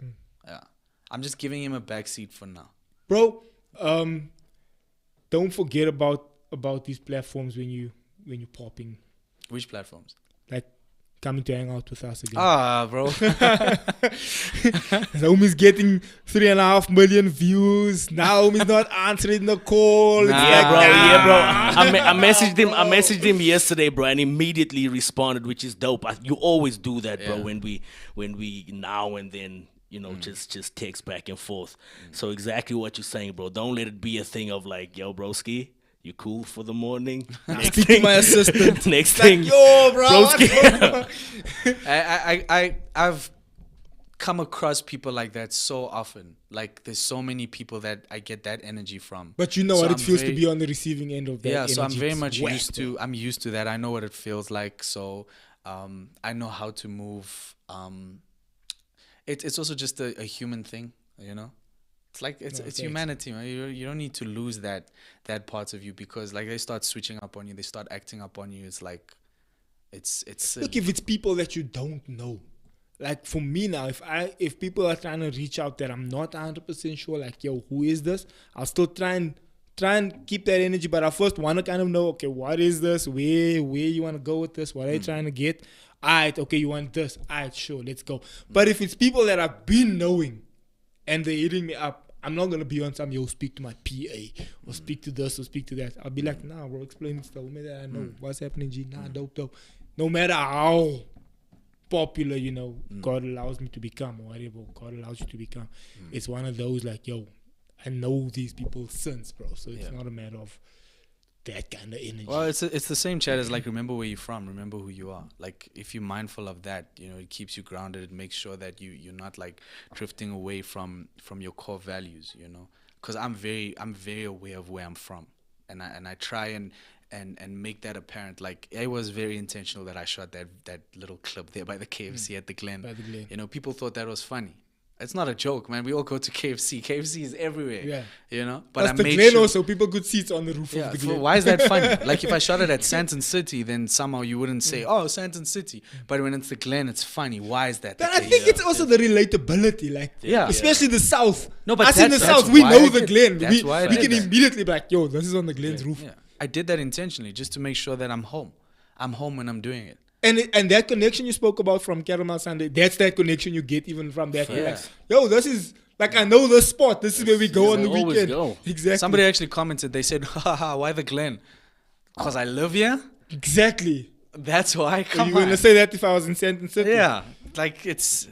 Yeah. I'm just giving him a backseat for now. Bro, don't forget about these platforms when you popping, Which platforms? like coming to hang out with us again. Ah, bro. Homie's getting 3.5 million views. Now homie's not answering the call. It's Nah. like, Yeah, bro. I messaged him. I messaged him yesterday, bro, and immediately responded, which is dope. You always do that, bro. Yeah. When we now and then, just text back and forth. So exactly what you're saying, bro. Don't let it be a thing of like, yo, broski, you cool for the morning? Next Speak to my assistant. Next Like, thing, yo, bro. broski. I've come across people like that so often. Like there's so many people that I get that energy from. But you know So what it I'm feels to very- be on the receiving end of that. Yeah, so I'm energy. very It's much whack, used bro. to. I'm used to that. I know what it feels like. So I know how to move. It's also just a human thing, It's like it's thanks. humanity, man. You don't need to lose that part of you because like they start switching up on you, they start acting up on you. It's like it's Look, if it's people that you don't know, like for me now, if people are trying to reach out that I'm not 100% sure, like, yo, who is this? I'll still try and keep that energy, but I first want to kind of know, okay, what is this? Where you want to go with this? What are you trying to get? Alright, okay, you want this? Alright, sure, let's go. But if it's people that I've been knowing and they're hitting me up, I'm not gonna be on some, yo, speak to my PA or speak to this or speak to that. I'll be like, nah, bro, explain this to me that I know what's happening, G. Nah, dope. No matter how popular, God allows me to become or whatever God allows you to become. It's one of those like, yo, I know these people since, bro. So it's not a matter of that kind of energy. Well, it's the same chat as like remember where you're from, remember who you are. Like if you're mindful of that, it keeps you grounded. It makes sure that you're not like drifting away from your core values. Because I'm very aware of where I'm from, and I try and make that apparent. Like it was very intentional that I shot that little clip there by the KFC at the Glen. By the Glen. People thought that was funny. It's not a joke, man. We all go to KFC. KFC is everywhere. Yeah. But That's I the made Glen sure. also. People could seats on the roof Yeah, of the Glen. why is that funny? Like if I shot it at Santon City, then somehow you wouldn't say, "Oh, Santon City." But when it's the Glen, it's funny. Why is that? But the I case? think it's also the relatability, like, Yeah. especially the South. No, but us in the that's South, we why know I the did- Glen. that's why I We did can that. immediately be like, yo, this is on the Glen's roof. Yeah. I did that intentionally just to make sure that I'm home. I'm home when I'm doing it. And that connection you spoke about from Caramel Sunday, that's that connection you get even from that. You're like, Facts. yo, this is, like, I know the spot. This is where we go on the we always weekend. go. Exactly. Somebody actually commented. They said, "Haha, why the Glen? Because I live here. Exactly. That's why." Are Come you going on. to say that if I was in Santon City? Yeah, like it's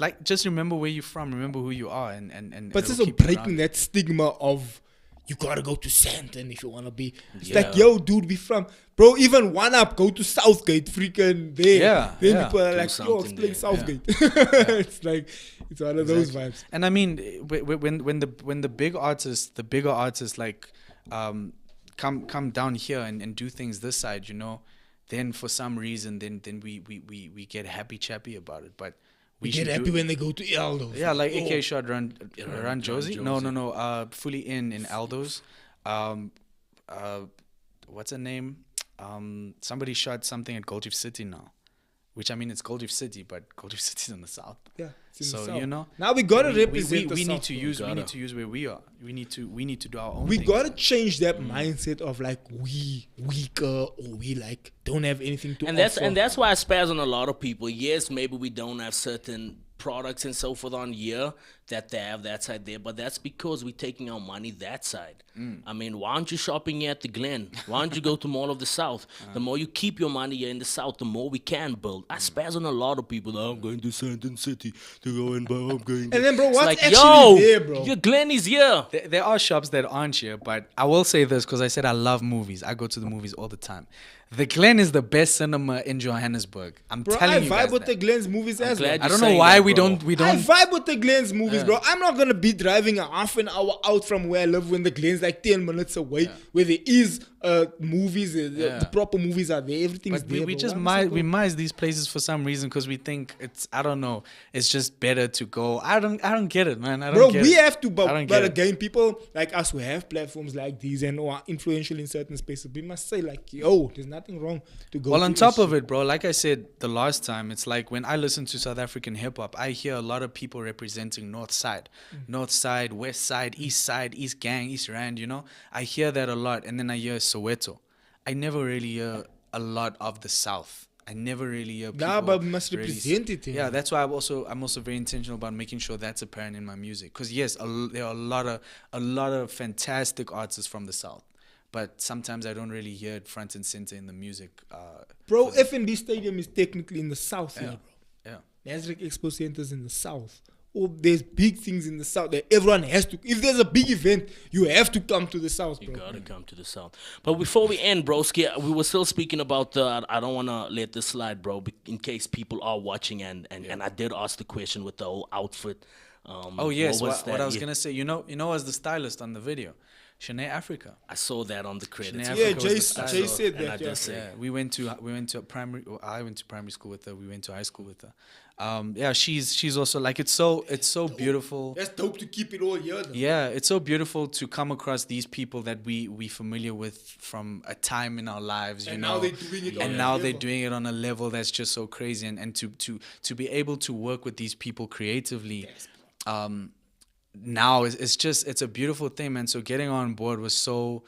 like just remember where you're from. Remember who you are, and But it's it'll also keep you breaking grounded. that stigma of you gotta go to Santon if you wanna be. It's Yeah. like, yo, dude, we from, bro. Even one up, go to Southgate, freaking there. Yeah, Then yeah. people are Do like, yo, something explain there. Southgate. It's like, it's one of those vibes. And I mean, when the bigger artists like come down here and do things this side, then for some reason then we get happy chappy about it. But we Get should happy do, when they go to Aldo's. yeah, like Oh. AK shot run Josie. No, fully in Aldo's. What's her name? somebody shot something at Gold Reef City now, which I mean it's Gold Reef City, but Gold Reef City's in the south. Yeah. It's in the So south. you know, Now we gotta we represent the need south, to bro. use we need to use where we are. We need to do our own. We thing. gotta change that mindset of like we weaker or we like don't have anything to And offer. that's why I spaz on a lot of people. Yes, maybe we don't have certain products and so forth on here that they have that side there, but that's because we're taking our money that side. I mean, why aren't you shopping here at the Glen? Why don't you go to Mall of the South? The more you keep your money here in the South, the more we can build. I spaz on a lot of people. "Oh, I'm going to Sandton City to go and buy. I'm going." And then, bro, It's what's like, actually yo, there, bro? your Glen is here. There are shops that aren't here, but I will say this because I said I love movies. I go to the movies all the time. The Glen is the best cinema in Johannesburg. I'm Bro, telling I you vibe guys with that. the Glenn's movies as well. glad I you're don't know saying why that, we bro. don't I vibe with the Glenn's movies, bro. I'm not gonna be driving a half an hour out from where I live when the Glenn's like 10 minutes away, where there is movies, the proper movies are there, everything's But there. we bro. just Why am I we mice these places for some reason because we think it's I don't know it's just better to go. I don't get it, man. I don't Bro, get we it. have to, I but don't get it. again, people like us who have platforms like these and who are influential in certain spaces, we must say like, yo, there's nothing wrong to go. Well, do on this top of shit. it, bro, like I said the last time, it's like when I listen to South African hip hop, I hear a lot of people representing North Side, West Side, East Gang, East Rand. You know, I hear that a lot, and then I hear Soweto. I never really hear a lot of the South. I never really hear people. Nah, but we must really represent it. Yeah, that's why I'm also very intentional about making sure that's apparent in my music. Because yes, there are a lot of fantastic artists from the South, but sometimes I don't really hear it front and center in the music. Bro, F&B Stadium is technically in the south, Yeah, here, yeah. bro. Nasrec Expo Center's in the south. Oh, there's big things in the south that everyone has to. If there's a big event, you have to come to the south, You bro. gotta come to the South. But before we end, broski, we were still speaking about the. I don't want to let this slide, bro, in case people are watching. And I did ask the question with the whole outfit. Oh yes, was what I was Yeah, gonna say, you know, as the stylist on the video, Shanae Africa. I saw that on the credits. Shanae Yeah, Africa was the Jay stylist. said And I that. Yeah. just said, Yeah, we went to primary. Or I went to primary school with her. We went to high school with her. Yeah, she's also like it's so beautiful. That's dope to keep it all here. Though. Yeah, it's so beautiful to come across these people that we familiar with from a time in our lives, you And know. now they're doing it on and a now level. they're doing it on a level that's just so crazy, and to be able to work with these people creatively, now it's a beautiful thing, man. So getting on board was so.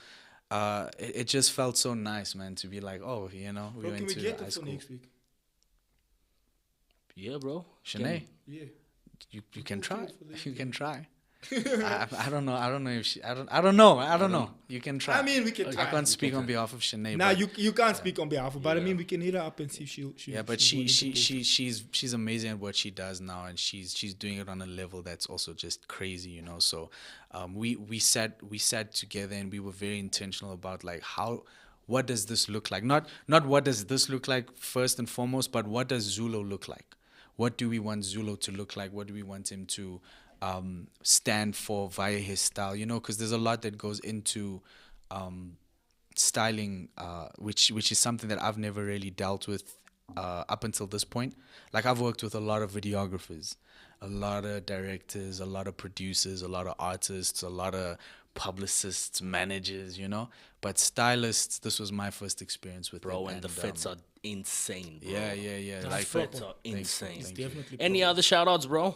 It just felt so nice, man, to be like, oh, you know, we Bro, went can we to get high it for school. next week? yeah, bro. Shanae, Yeah. you can try. for this You can try. I don't know. I don't know if she. I don't know. You can try. I mean, we can I try. can't speak on behalf of Shanae. Nah, but you can't speak on behalf of, but I mean, we can hit her up and see if she. yeah, but she's amazing at what she does now, and she's doing it on a level that's also just crazy, you know. So, we sat together and we were very intentional about like what does this look like? Not what does this look like first and foremost, but what does Zulu look like? What do we want Zulu to look like? What do we want him to stand for via his style? You know, because there's a lot that goes into styling, which is something that I've never really dealt with up until this point. Like I've worked with a lot of videographers, a lot of directors, a lot of producers, a lot of artists, a lot of publicists, managers, you know. But stylists, this was my first experience with Bro, it. and the fits are insane, bro. Yeah. The Like fits are insane. Thank you. Definitely. Any other shout outs, bro?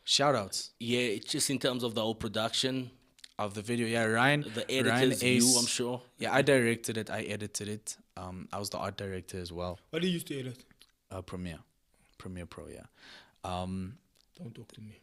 Shout outs Yeah, it's just in terms of the whole production, of the video. Yeah, Ryan. the Ryan editors, you, Ace. I'm sure. Yeah, I directed it. I edited it. I was the art director as well. What do you used to edit? Premiere Pro. Yeah. Don't talk to me.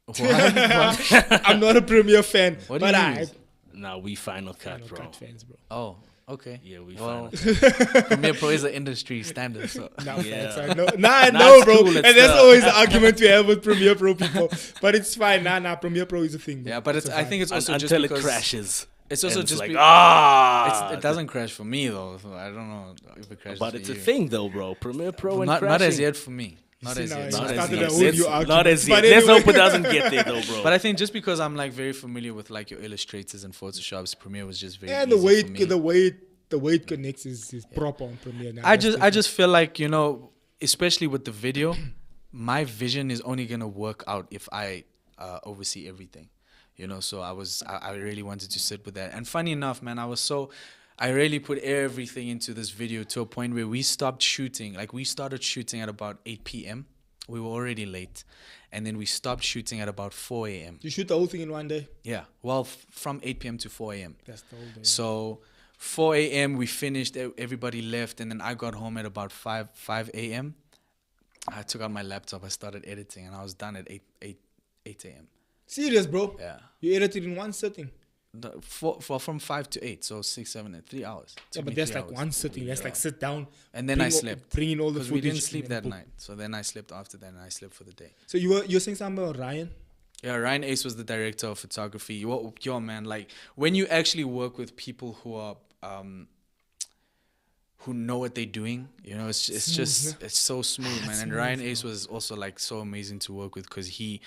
What? What? I'm not a Premiere fan, What do but you I use? Now we Final Cut, Final bro. Cut fans, bro. Oh, okay. Yeah, we Well, Final Premiere Pro is an industry standard. So. Nah, Yeah. facts, I know. Nah, I Nah, know, it's bro. cool, And it's that's the- always the argument we have with Premiere Pro people. But it's fine. Nah, Premiere Pro is a thing, bro. Yeah, but It's it's. a I vibe. think it's also just until it because crashes. It's also And it's just like, it doesn't crash for me though. So I don't know if it crashes. But for it's you. a thing though, bro. Premiere Pro and Not crashing. as yet for me. Not See, as now yet. you Not as started yet. a whole new Not argument. as yet. But Let's anyway. hope it doesn't get there though, bro. But I think just because I'm like very familiar with like your illustrators and Photoshops, Premiere was just very And easy the way for me. the way it connects is proper on Premiere now. I just feel like, you know, especially with the video, my vision is only gonna work out if I oversee everything, you know. So I really wanted to sit with that. And funny enough, man, I was so I really put everything into this video to a point where we stopped shooting. Like we started shooting at about 8 p.m. We were already late. And then we stopped shooting at about 4 a.m. You shoot the whole thing in one day? Yeah. Well, from 8 p.m. to 4 a.m. That's the whole day. So 4 a.m. we finished, everybody left, and then I got home at about 5 a.m. I took out my laptop, I started editing, and I was done at 8 a.m. Serious, bro? Yeah. You edited in one sitting? From 5 to 8, so 6, 7, and 3 hours. Yeah, but that's like one sitting. That's like sit down. And then I slept. Bring in all the because footage. we didn't sleep that night. So then I slept after that, and I slept for the day. So you're saying something about Ryan? Yeah, Ryan Ace was the director of photography. Yo, man, like when you actually work with people who are who know what they're doing, you know, it's it's so smooth, man. And Ryan Ace was also like so amazing to work with because he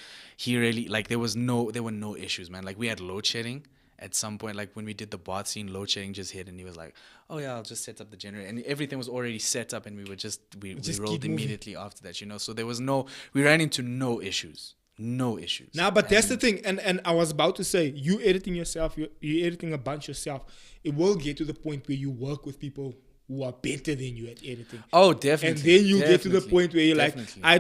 really, like, there were no issues, man. Like we had load shedding at some point, like when we did the bath scene, load shedding just hit, and he was like, oh yeah, I'll just set up the generator, and everything was already set up, and we rolled immediately after that, you know. So we ran into no issues. Nah, but that's the thing, and I was about to say, you editing yourself, you editing a bunch yourself, it will get to the point where you work with people who are better than you at editing. Oh, definitely. And then you get to the point where you're like,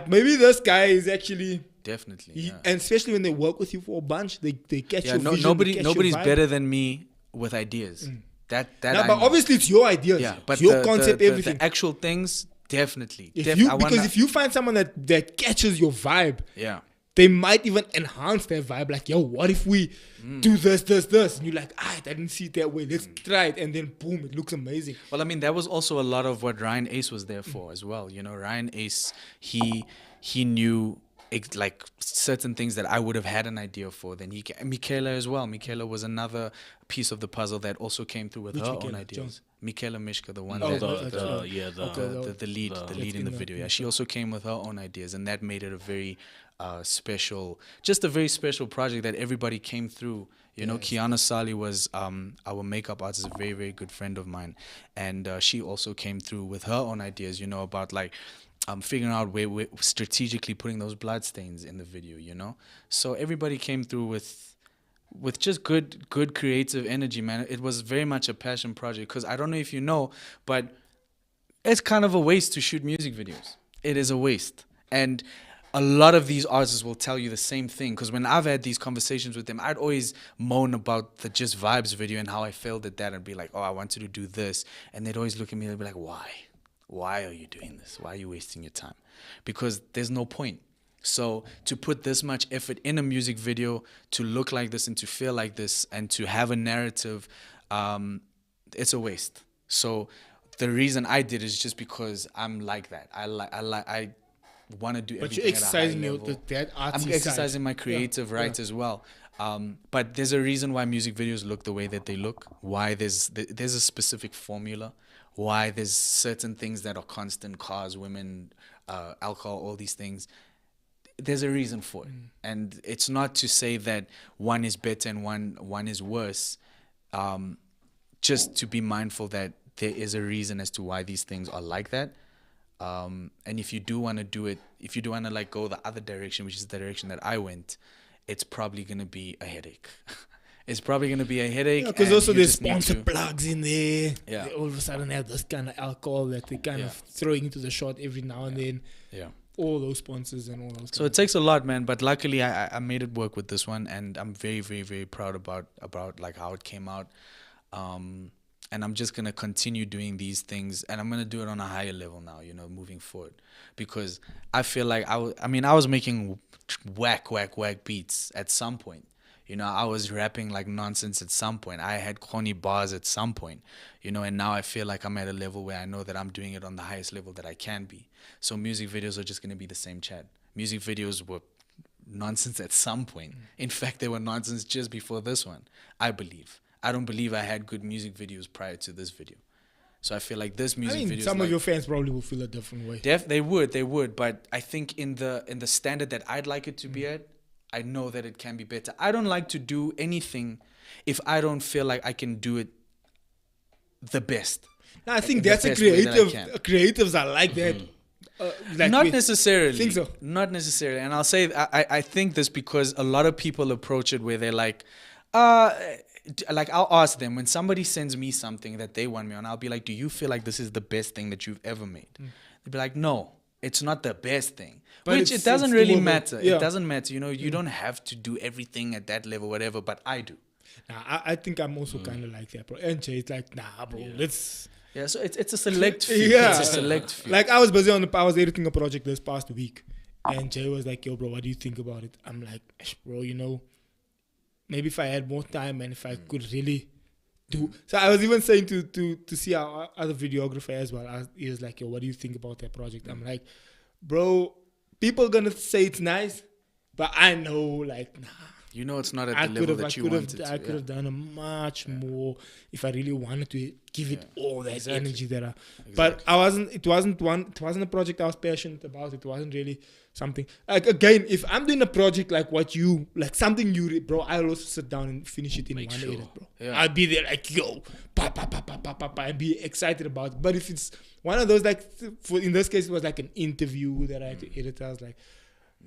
maybe this guy is actually... Definitely, and especially when they work with you for a bunch, they catch your vision. Nobody's better than me with ideas. But obviously it's your ideas. Yeah, but your concept, everything. The actual things, definitely. If you find someone that catches your vibe, yeah, they might even enhance their vibe. Like, yo, what if we do this? And you're like, I didn't see it that way. Let's try it. And then boom, it looks amazing. Well, I mean, that was also a lot of what Ryan Ace was there for as well. You know, Ryan Ace, he knew like certain things that I would have had an idea for. Then Michaela as well. Michaela was another piece of the puzzle that also came through with her own ideas. Michaela Mishka, the one the lead in the video. Yeah, she also came with her own ideas, and that made it a very special project that everybody came through. You know, Kiana Sali was our makeup artist, a very, very good friend of mine, and she also came through with her own ideas. You know, about like figuring out where we're strategically putting those blood stains in the video, you know. So everybody came through with just good creative energy, man. It was very much a passion project because I don't know if you know, but it's kind of a waste to shoot music videos. It is a waste. And a lot of these artists will tell you the same thing, because when I've had these conversations with them, I'd always moan about the Just Vibes video and how I failed at that and be like, oh, I wanted to do this. And they'd always look at me and be like, why? Why are you doing this? Why are you wasting your time? Because there's no point. So to put this much effort in a music video, to look like this and to feel like this and to have a narrative, it's a waste. So the reason I did is just because I'm like that. I want to do everything. But you're exercising I'm exercising my creative rights as well. But there's a reason why music videos look the way that they look. Why there's a specific formula. Why there's certain things that are constant: cars, women, alcohol, all these things. There's a reason for it, and it's not to say that one is better and one is worse. Just to be mindful that there is a reason as to why these things are like that. And if you do want to do it, if you do want to like go the other direction, which is the direction that I went, it's probably gonna be a headache. It's probably going to be a headache. Because also there's sponsor plugs in there. Yeah. They all of a sudden have this kind of alcohol that they kind of throwing into the shot every now and then. Yeah. All those sponsors and all those. So it takes a lot, man. But luckily I made it work with this one. And I'm very, very, very proud about like how it came out. And I'm just going to continue doing these things. And I'm going to do it on a higher level now, you know, moving forward. Because I feel like I was making whack beats at some point. You know, I was rapping like nonsense at some point. I had corny bars at some point, you know, and now I feel like I'm at a level where I know that I'm doing it on the highest level that I can be. So music videos are just going to be the same chat. Music videos were nonsense at some point. In fact, they were nonsense just before this one, I believe. I don't believe I had good music videos prior to this video. So I feel like this music video. Some of your fans probably will feel a different way. They would. But I think in the standard that I'd like it to be at, I know that it can be better. I don't like to do anything if I don't feel like I can do it the best. No, I think that's a creative. Creatives are like that. Not necessarily. Think so? Not necessarily. And I'll say I think this because a lot of people approach it where they're like, like I'll ask them when somebody sends me something that they want me on. I'll be like, "Do you feel like this is the best thing that you've ever made?" They'll be like, "No, it's not the best thing." But Which it's it doesn't doable. really matter. Yeah. It doesn't matter. You know, you don't have to do everything at that level, whatever. But I do. Nah, I think I'm also kind of like that, bro. And Jay, it's like, nah, bro, let's. Yeah. So it's a select few. Yeah. It's a select few. Like, I was busy I was editing a project this past week. And Jay was like, yo, bro, what do you think about it? I'm like, bro, you know, maybe if I had more time and if I could really do. So I was even saying to see our other videographer as well. He was like, yo, what do you think about that project? I'm like, bro, people gonna say it's nice, but I know, like, nah. You know, it's not at the level that you wanted I to. could have done a much more if I really wanted to give it all that energy that I. But I wasn't. It wasn't a project I was passionate about. It wasn't really something. Like, again, if I'm doing a project like what you like, something bro, I'll also sit down and finish it in one edit, bro. Yeah. I'll be there like, yo, pa pa pa pa pa pa pa, and be excited about it. But if it's one of those, like, in this case, it was like an interview that I had to edit. I was like,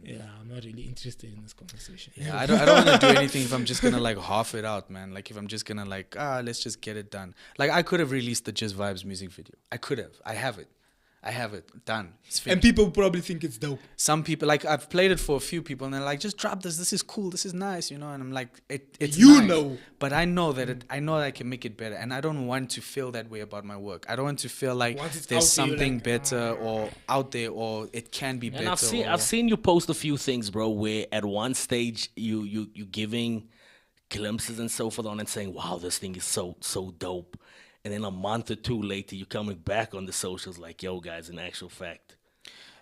yeah, I'm not really interested in this conversation. Yeah, I don't want to do anything if I'm just gonna like half it out, man. Like if I'm just gonna like let's just get it done. Like I could have released the Just Vibes music video. I could have. I have it done. It's finished. And people probably think it's dope. Some people, like I've played it for a few people, and they're like, "Just drop this. This is cool. This is nice," you know. And I'm like, "It's You nice." know. But I know that I know that I can make it better, and I don't want to feel that way about my work. I don't want to feel like Once it's there's out there, you're something like, better or out there, or it can be better. And I've seen you post a few things, bro, where at one stage you giving glimpses and so forth on and saying, "Wow, this thing is so dope." And then a month or two later, you're coming back on the socials like, "Yo, guys, in actual fact."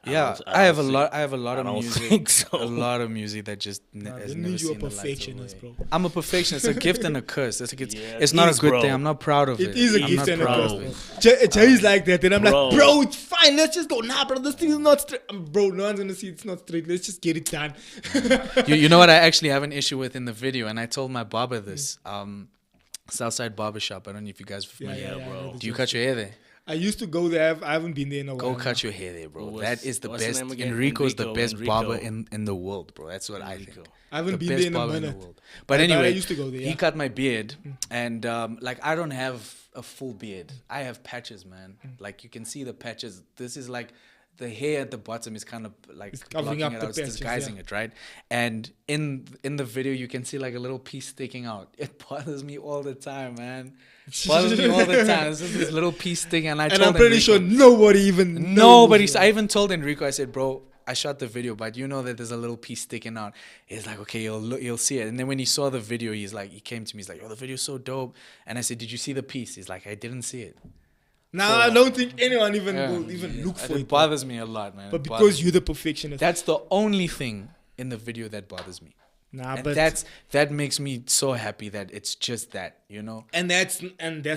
Yeah, I I have a don't lot. I have a lot I of don't music. think so. A lot of music that just has That never means you're a seen the lights of perfectionist, day. bro. I'm a perfectionist. It's a gift and a curse. It's, Yeah, it's it not is, a good bro. thing. I'm not proud of it. It is a I'm gift not and a proud curse, of bro. it. Jay's like that, and I'm Bro. like, bro, it's fine. Let's just go. Nah, bro, this thing is not straight. Bro, no one's gonna see it's not straight. Let's just get it done. You know what I actually have an issue with in the video, and I told my barber this. Southside Barbershop. I don't know if you guys are familiar. Yeah, bro. I know the Do you joke. cut your hair there? I used to go there. I haven't been there in a while. Go cut your hair there, bro. What's- That is the what's the best. name again? Enrico's the Enrico, best Enrico. barber in the world, bro. That's what I think. Enrico. I haven't The been best there in a barber in the minute. world. But But I anyway, used to go there, he yeah. cut my beard, and like I don't have a full beard. I have patches, man. Like you can see the patches. This is like the hair at the bottom is kind of like It's covering blocking up it the out, it's patches, disguising yeah. it, right? And in the video, you can see like a little piece sticking out. It bothers me all the time, man. Bothers me all the time. This is this little piece sticking, and I And told I'm pretty Enrico, sure nobody even nobody. knows. I even told Enrico, I said, bro, I shot the video, but you know that there's a little piece sticking out. He's like, okay, you'll see it. And then when he saw the video, he came to me, he's like, oh, the video's so dope. And I said, did you see the piece? He's like, I didn't see it. Nah, I don't think anyone even Yeah. will even look for It it. bothers me a lot, man. But It because bothers you're the perfectionist. that's the only thing in the video that bothers me. Nah, And but that makes me so happy that it's just that, you know. and that's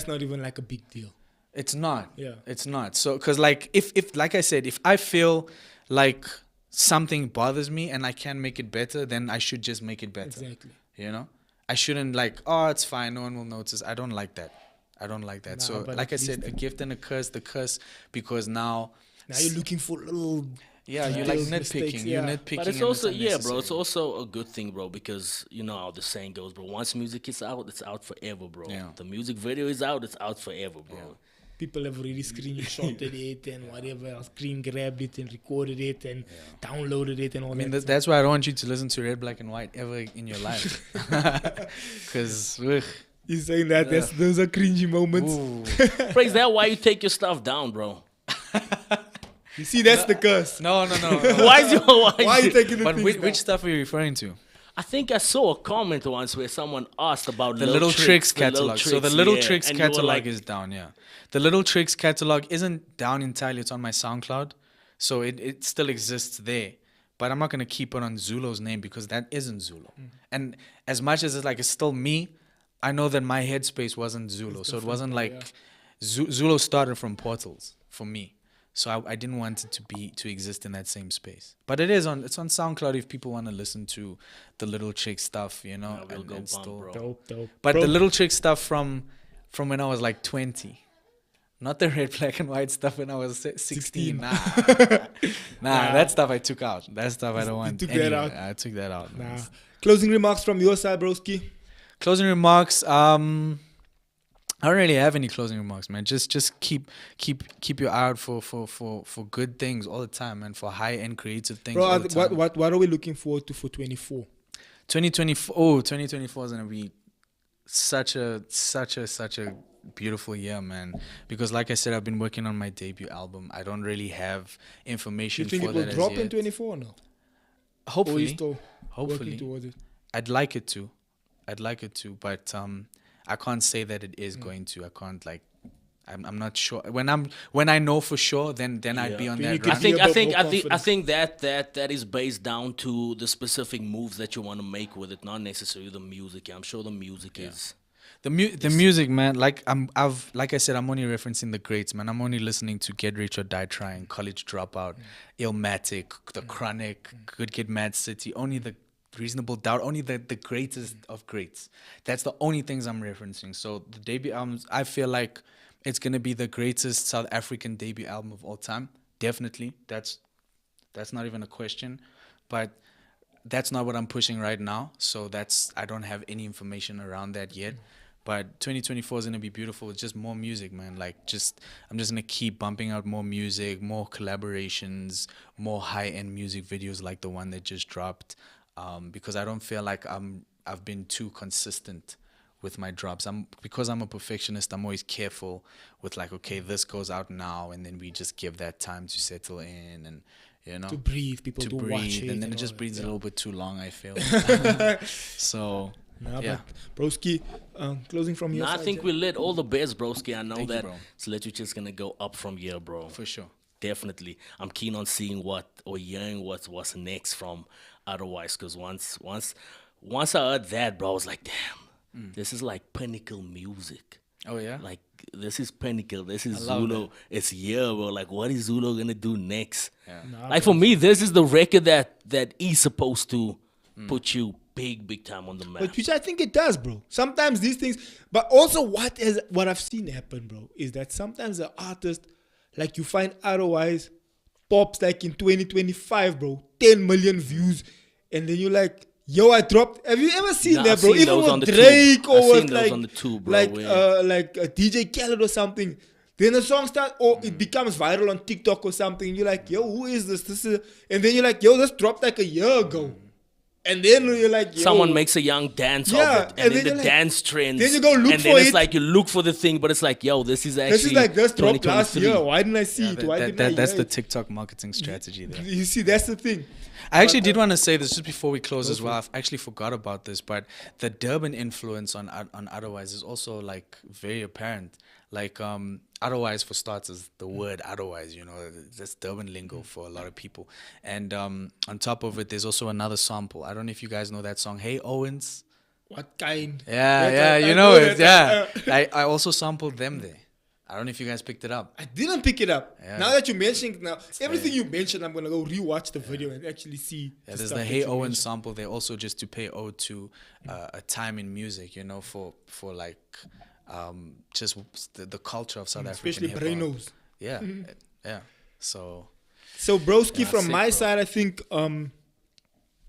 not even like a big deal. It's not. Yeah. It's not. So, because like if like I said, if I feel like something bothers me and I can make it better, then I should just make it better. Exactly. You know, I shouldn't like, oh, it's fine, no one will notice. I don't like that. Nah, So, but like I at said, least a gift and a curse. The curse because now, Now you're looking for little. yeah, you're like Those nitpicking. mistakes, You're yeah. nitpicking. But it's and also, yeah, bro, unnecessary. it's also a good thing, bro, because you know how the saying goes, bro. Once music is out, it's out forever, bro. Yeah. The music video is out, it's out forever, bro. People have already screenshotted it and whatever else, screen grabbed it and recorded it and downloaded it and all I mean, that. that's why I don't want you to listen to Red, Black, and White ever in your life. Because, He's saying that those are cringy moments. Praise that why you take your stuff down, bro. You see, that's the curse. no. Why is your Why are you taking the But things which, down? which stuff are you referring to? I think I saw a comment once where someone asked about The Little Tricks the Little catalog. So the Tricks, Little yeah, Tricks and you were catalog like, is down, yeah. The Little Tricks catalog isn't down entirely. It's on my SoundCloud. So it still exists there. But I'm not going to keep it on ZULO'S name because that isn't ZULO. And as much as it's still me, I know that my headspace wasn't ZULO. So it wasn't like ZULO started from Portals for me. So I didn't want it to exist in that same space. But it's on SoundCloud if people want to listen to the Little Trick stuff, you know. we'll and go bump, still, bro. Dope. but Bro, the Little Trick stuff from when I was like 20. Not the Red, Black, and White stuff when I was 16. Nah, that stuff I took out. That stuff I don't want. took that out? I took that out. Nah. Closing remarks from your side, broski. Closing remarks. I don't really have any closing remarks, man. Just keep your eye out for good things all the time, and for high end creative things all Bro, the time. what are we looking forward to for 24? 2024. Oh, 2024 is gonna be such a beautiful year, man. Because like I said, I've been working on my debut album. I don't really have information You think for it will that drop as in yet. 24 or no? Or are you Hopefully, still hopefully. working towards it? I'd like it to, but I can't say that it is going to. I can't like. I'm not sure. When I know for sure, then I'd be on Then you that can run. I think a I bit think more I think I confident. think that is based down to the specific moves that you want to make with it, not necessarily the music. I'm sure the music is. The music, man. Like like I said, I'm only referencing the greats, man. I'm only listening to Get Rich or Die Trying, College Dropout, Illmatic, The Chronic, Good Kid, Mad City. Only the Reasonable Doubt. Only the greatest of greats. That's the only things I'm referencing. So the debut albums, I feel like it's gonna be the greatest South African debut album of all time. Definitely, that's not even a question. But that's not what I'm pushing right now. So I don't have any information around that yet. But 2024 is gonna be beautiful. It's just more music, man. Like I'm just gonna keep bumping out more music, more collaborations, more high-end music videos like the one that just dropped. Because I don't feel like I've been too consistent with my drops. Because I'm a perfectionist, I'm always careful with like, okay, this goes out now, and then we just give that time to settle in, and you know, To breathe, people to to watch breathe, it. and then it all just that. breathes a Yeah. little bit too long, I feel. So Nah, yeah, but broski, closing from your No, I side. think Jack? we lit all the best, broski. I know Thank you, that. bro. So let you just gonna go up from here, bro. for sure. Definitely, I'm keen on seeing hearing what's next from Otherwise, because once I heard that, bro, I was like, damn, this is like pinnacle music. Oh yeah, Like this is pinnacle. This is love Zulo. It's here, bro. Like what is Zulo gonna do next? Nah, Like for me, this is the record that is supposed to put you big time on the map. But which I think it does, bro. Sometimes these things, but also what I've seen happen, bro, is that sometimes the artist, like you find Otherwise, pops like in 2025, bro, 10 million views, and then you're like, yo, I dropped. Have you ever seen Nah, that, I've bro? seen Even those on with the Drake tube. or I've with seen those like, on the tube, bro, like, yeah. like a DJ Khaled or something. Then the song starts, or it becomes viral on TikTok or something. And you're like, yo, who is this? And then you're like, yo, this dropped like a year ago. And then you're like, yo. Someone makes a young dance Yeah, of it, and and then then you're the like- dance trends. then you go look and for then it's it. like you look for the thing, but it's like, yo, this is actually This is like this dropped last 2023. year. Why didn't I see it? Why didn't I that's hear the it? TikTok marketing strategy there. You see, that's the thing. I actually But, did want to say this just before we close as well. I actually forgot about this, but the Durban influence on Otherwise is also like very apparent. Like Otherwise, for starts, is the word Otherwise. You know, that's Durban lingo for a lot of people. And on top of it, there's also another sample. I don't know if you guys know that song, "Hey Owens." What kind? Yeah, That yeah, I you know it. that. Yeah, I also sampled them there. I don't know if you guys picked it up. I didn't pick it up. Yeah. Now that you mentioned, everything you mentioned, I'm gonna go rewatch the video and actually see. Yeah, there's stuff the that Hey you Owen mentioned. sample there also just to pay ode to a time in music, you know, for like just the culture of South especially African hip hop. Braino's. Yeah, yeah. So So, broski, Yeah, from sick, my bro. side, I think,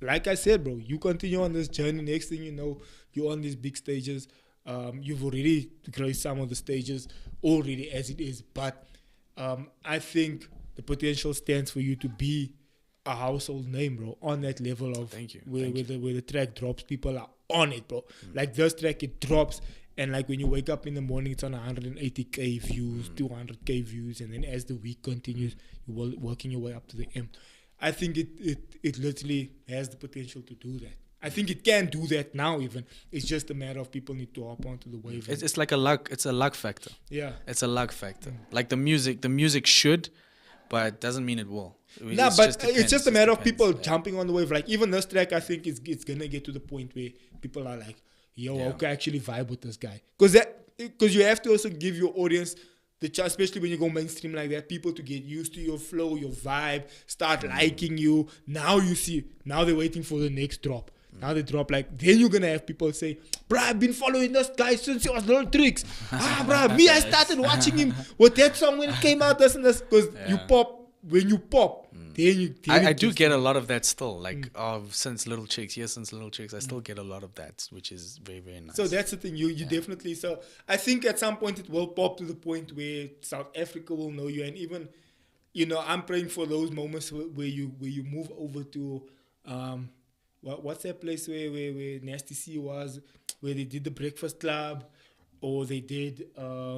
like I said, bro, you continue on this journey. Next thing you know, you're on these big stages. You've already graced some of the stages already as it is, but I think the potential stands for you to be a household name, bro, on that level of Thank you, where thank the track drops, people are on it, bro. Like this track, it drops, and like when you wake up in the morning, it's on 180k views, 200k views, and then as the week continues, you're working your way up to the M. I think it literally has the potential to do that. I think it can do that now. Even it's just a matter of people need to hop onto the wave. it's like a luck. It's a luck factor. Yeah. It's a luck factor. Like the music should, but it doesn't mean it will. Nah, It's but just depends, it's just a it matter of depends. people Yeah. jumping on the wave. Like even this track, I think it's gonna get to the point where people are like, "Yo, Yeah. I can actually vibe with this guy," because you have to also give your audience the chance, especially when you go mainstream like that, people to get used to your flow, your vibe, start liking you. Now they're waiting for the next drop. Now they drop then you're gonna have people say, "Bruh, I've been following this guy since he was Little Tricks." Bruh, me, I started watching him with that song when it came out, this and this, because you pop when you pop, then you. I do get a lot of that still, like since Little Chicks. Yes, since Little Chicks, I still get a lot of that, which is very, very nice. So that's the thing. You definitely. So I think at some point it will pop to the point where South Africa will know you, and even, I'm praying for those moments where you move over to, what's that place where Nasty C was, where they did the Breakfast Club, or they did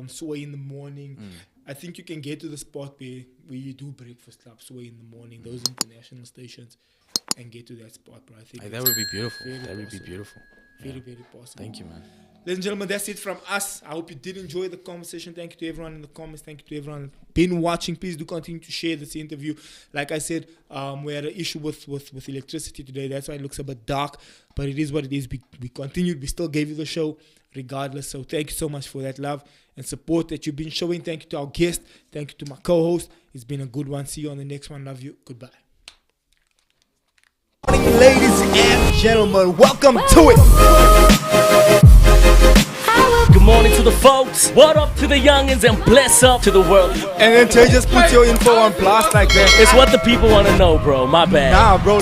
Sway in the Morning. I think you can get to the spot where you do Breakfast Club, Sway in the Morning, those international stations, and get to that spot, bro. I think that would be beautiful. That would be possible. beautiful. Very, very possible. Thank you, man. Ladies and gentlemen, that's it from us. I hope you did enjoy the conversation. Thank you to everyone in the comments. Thank you to everyone been watching. Please do continue to share this interview. Like I said, we had an issue with electricity today. That's why it looks a bit dark. But it is what it is. We continued. We still gave you the show regardless. So thank you so much for that love and support that you've been showing. Thank you to our guest. Thank you to my co-host. It's been a good one. See you on the next one. Love you. Goodbye. Ladies and gentlemen, welcome to it. Good morning to the folks. What up to the youngins and bless up to the world. And then Tay just put your info on blast like that. It's what the people want to know, bro. My bad. Nah, bro.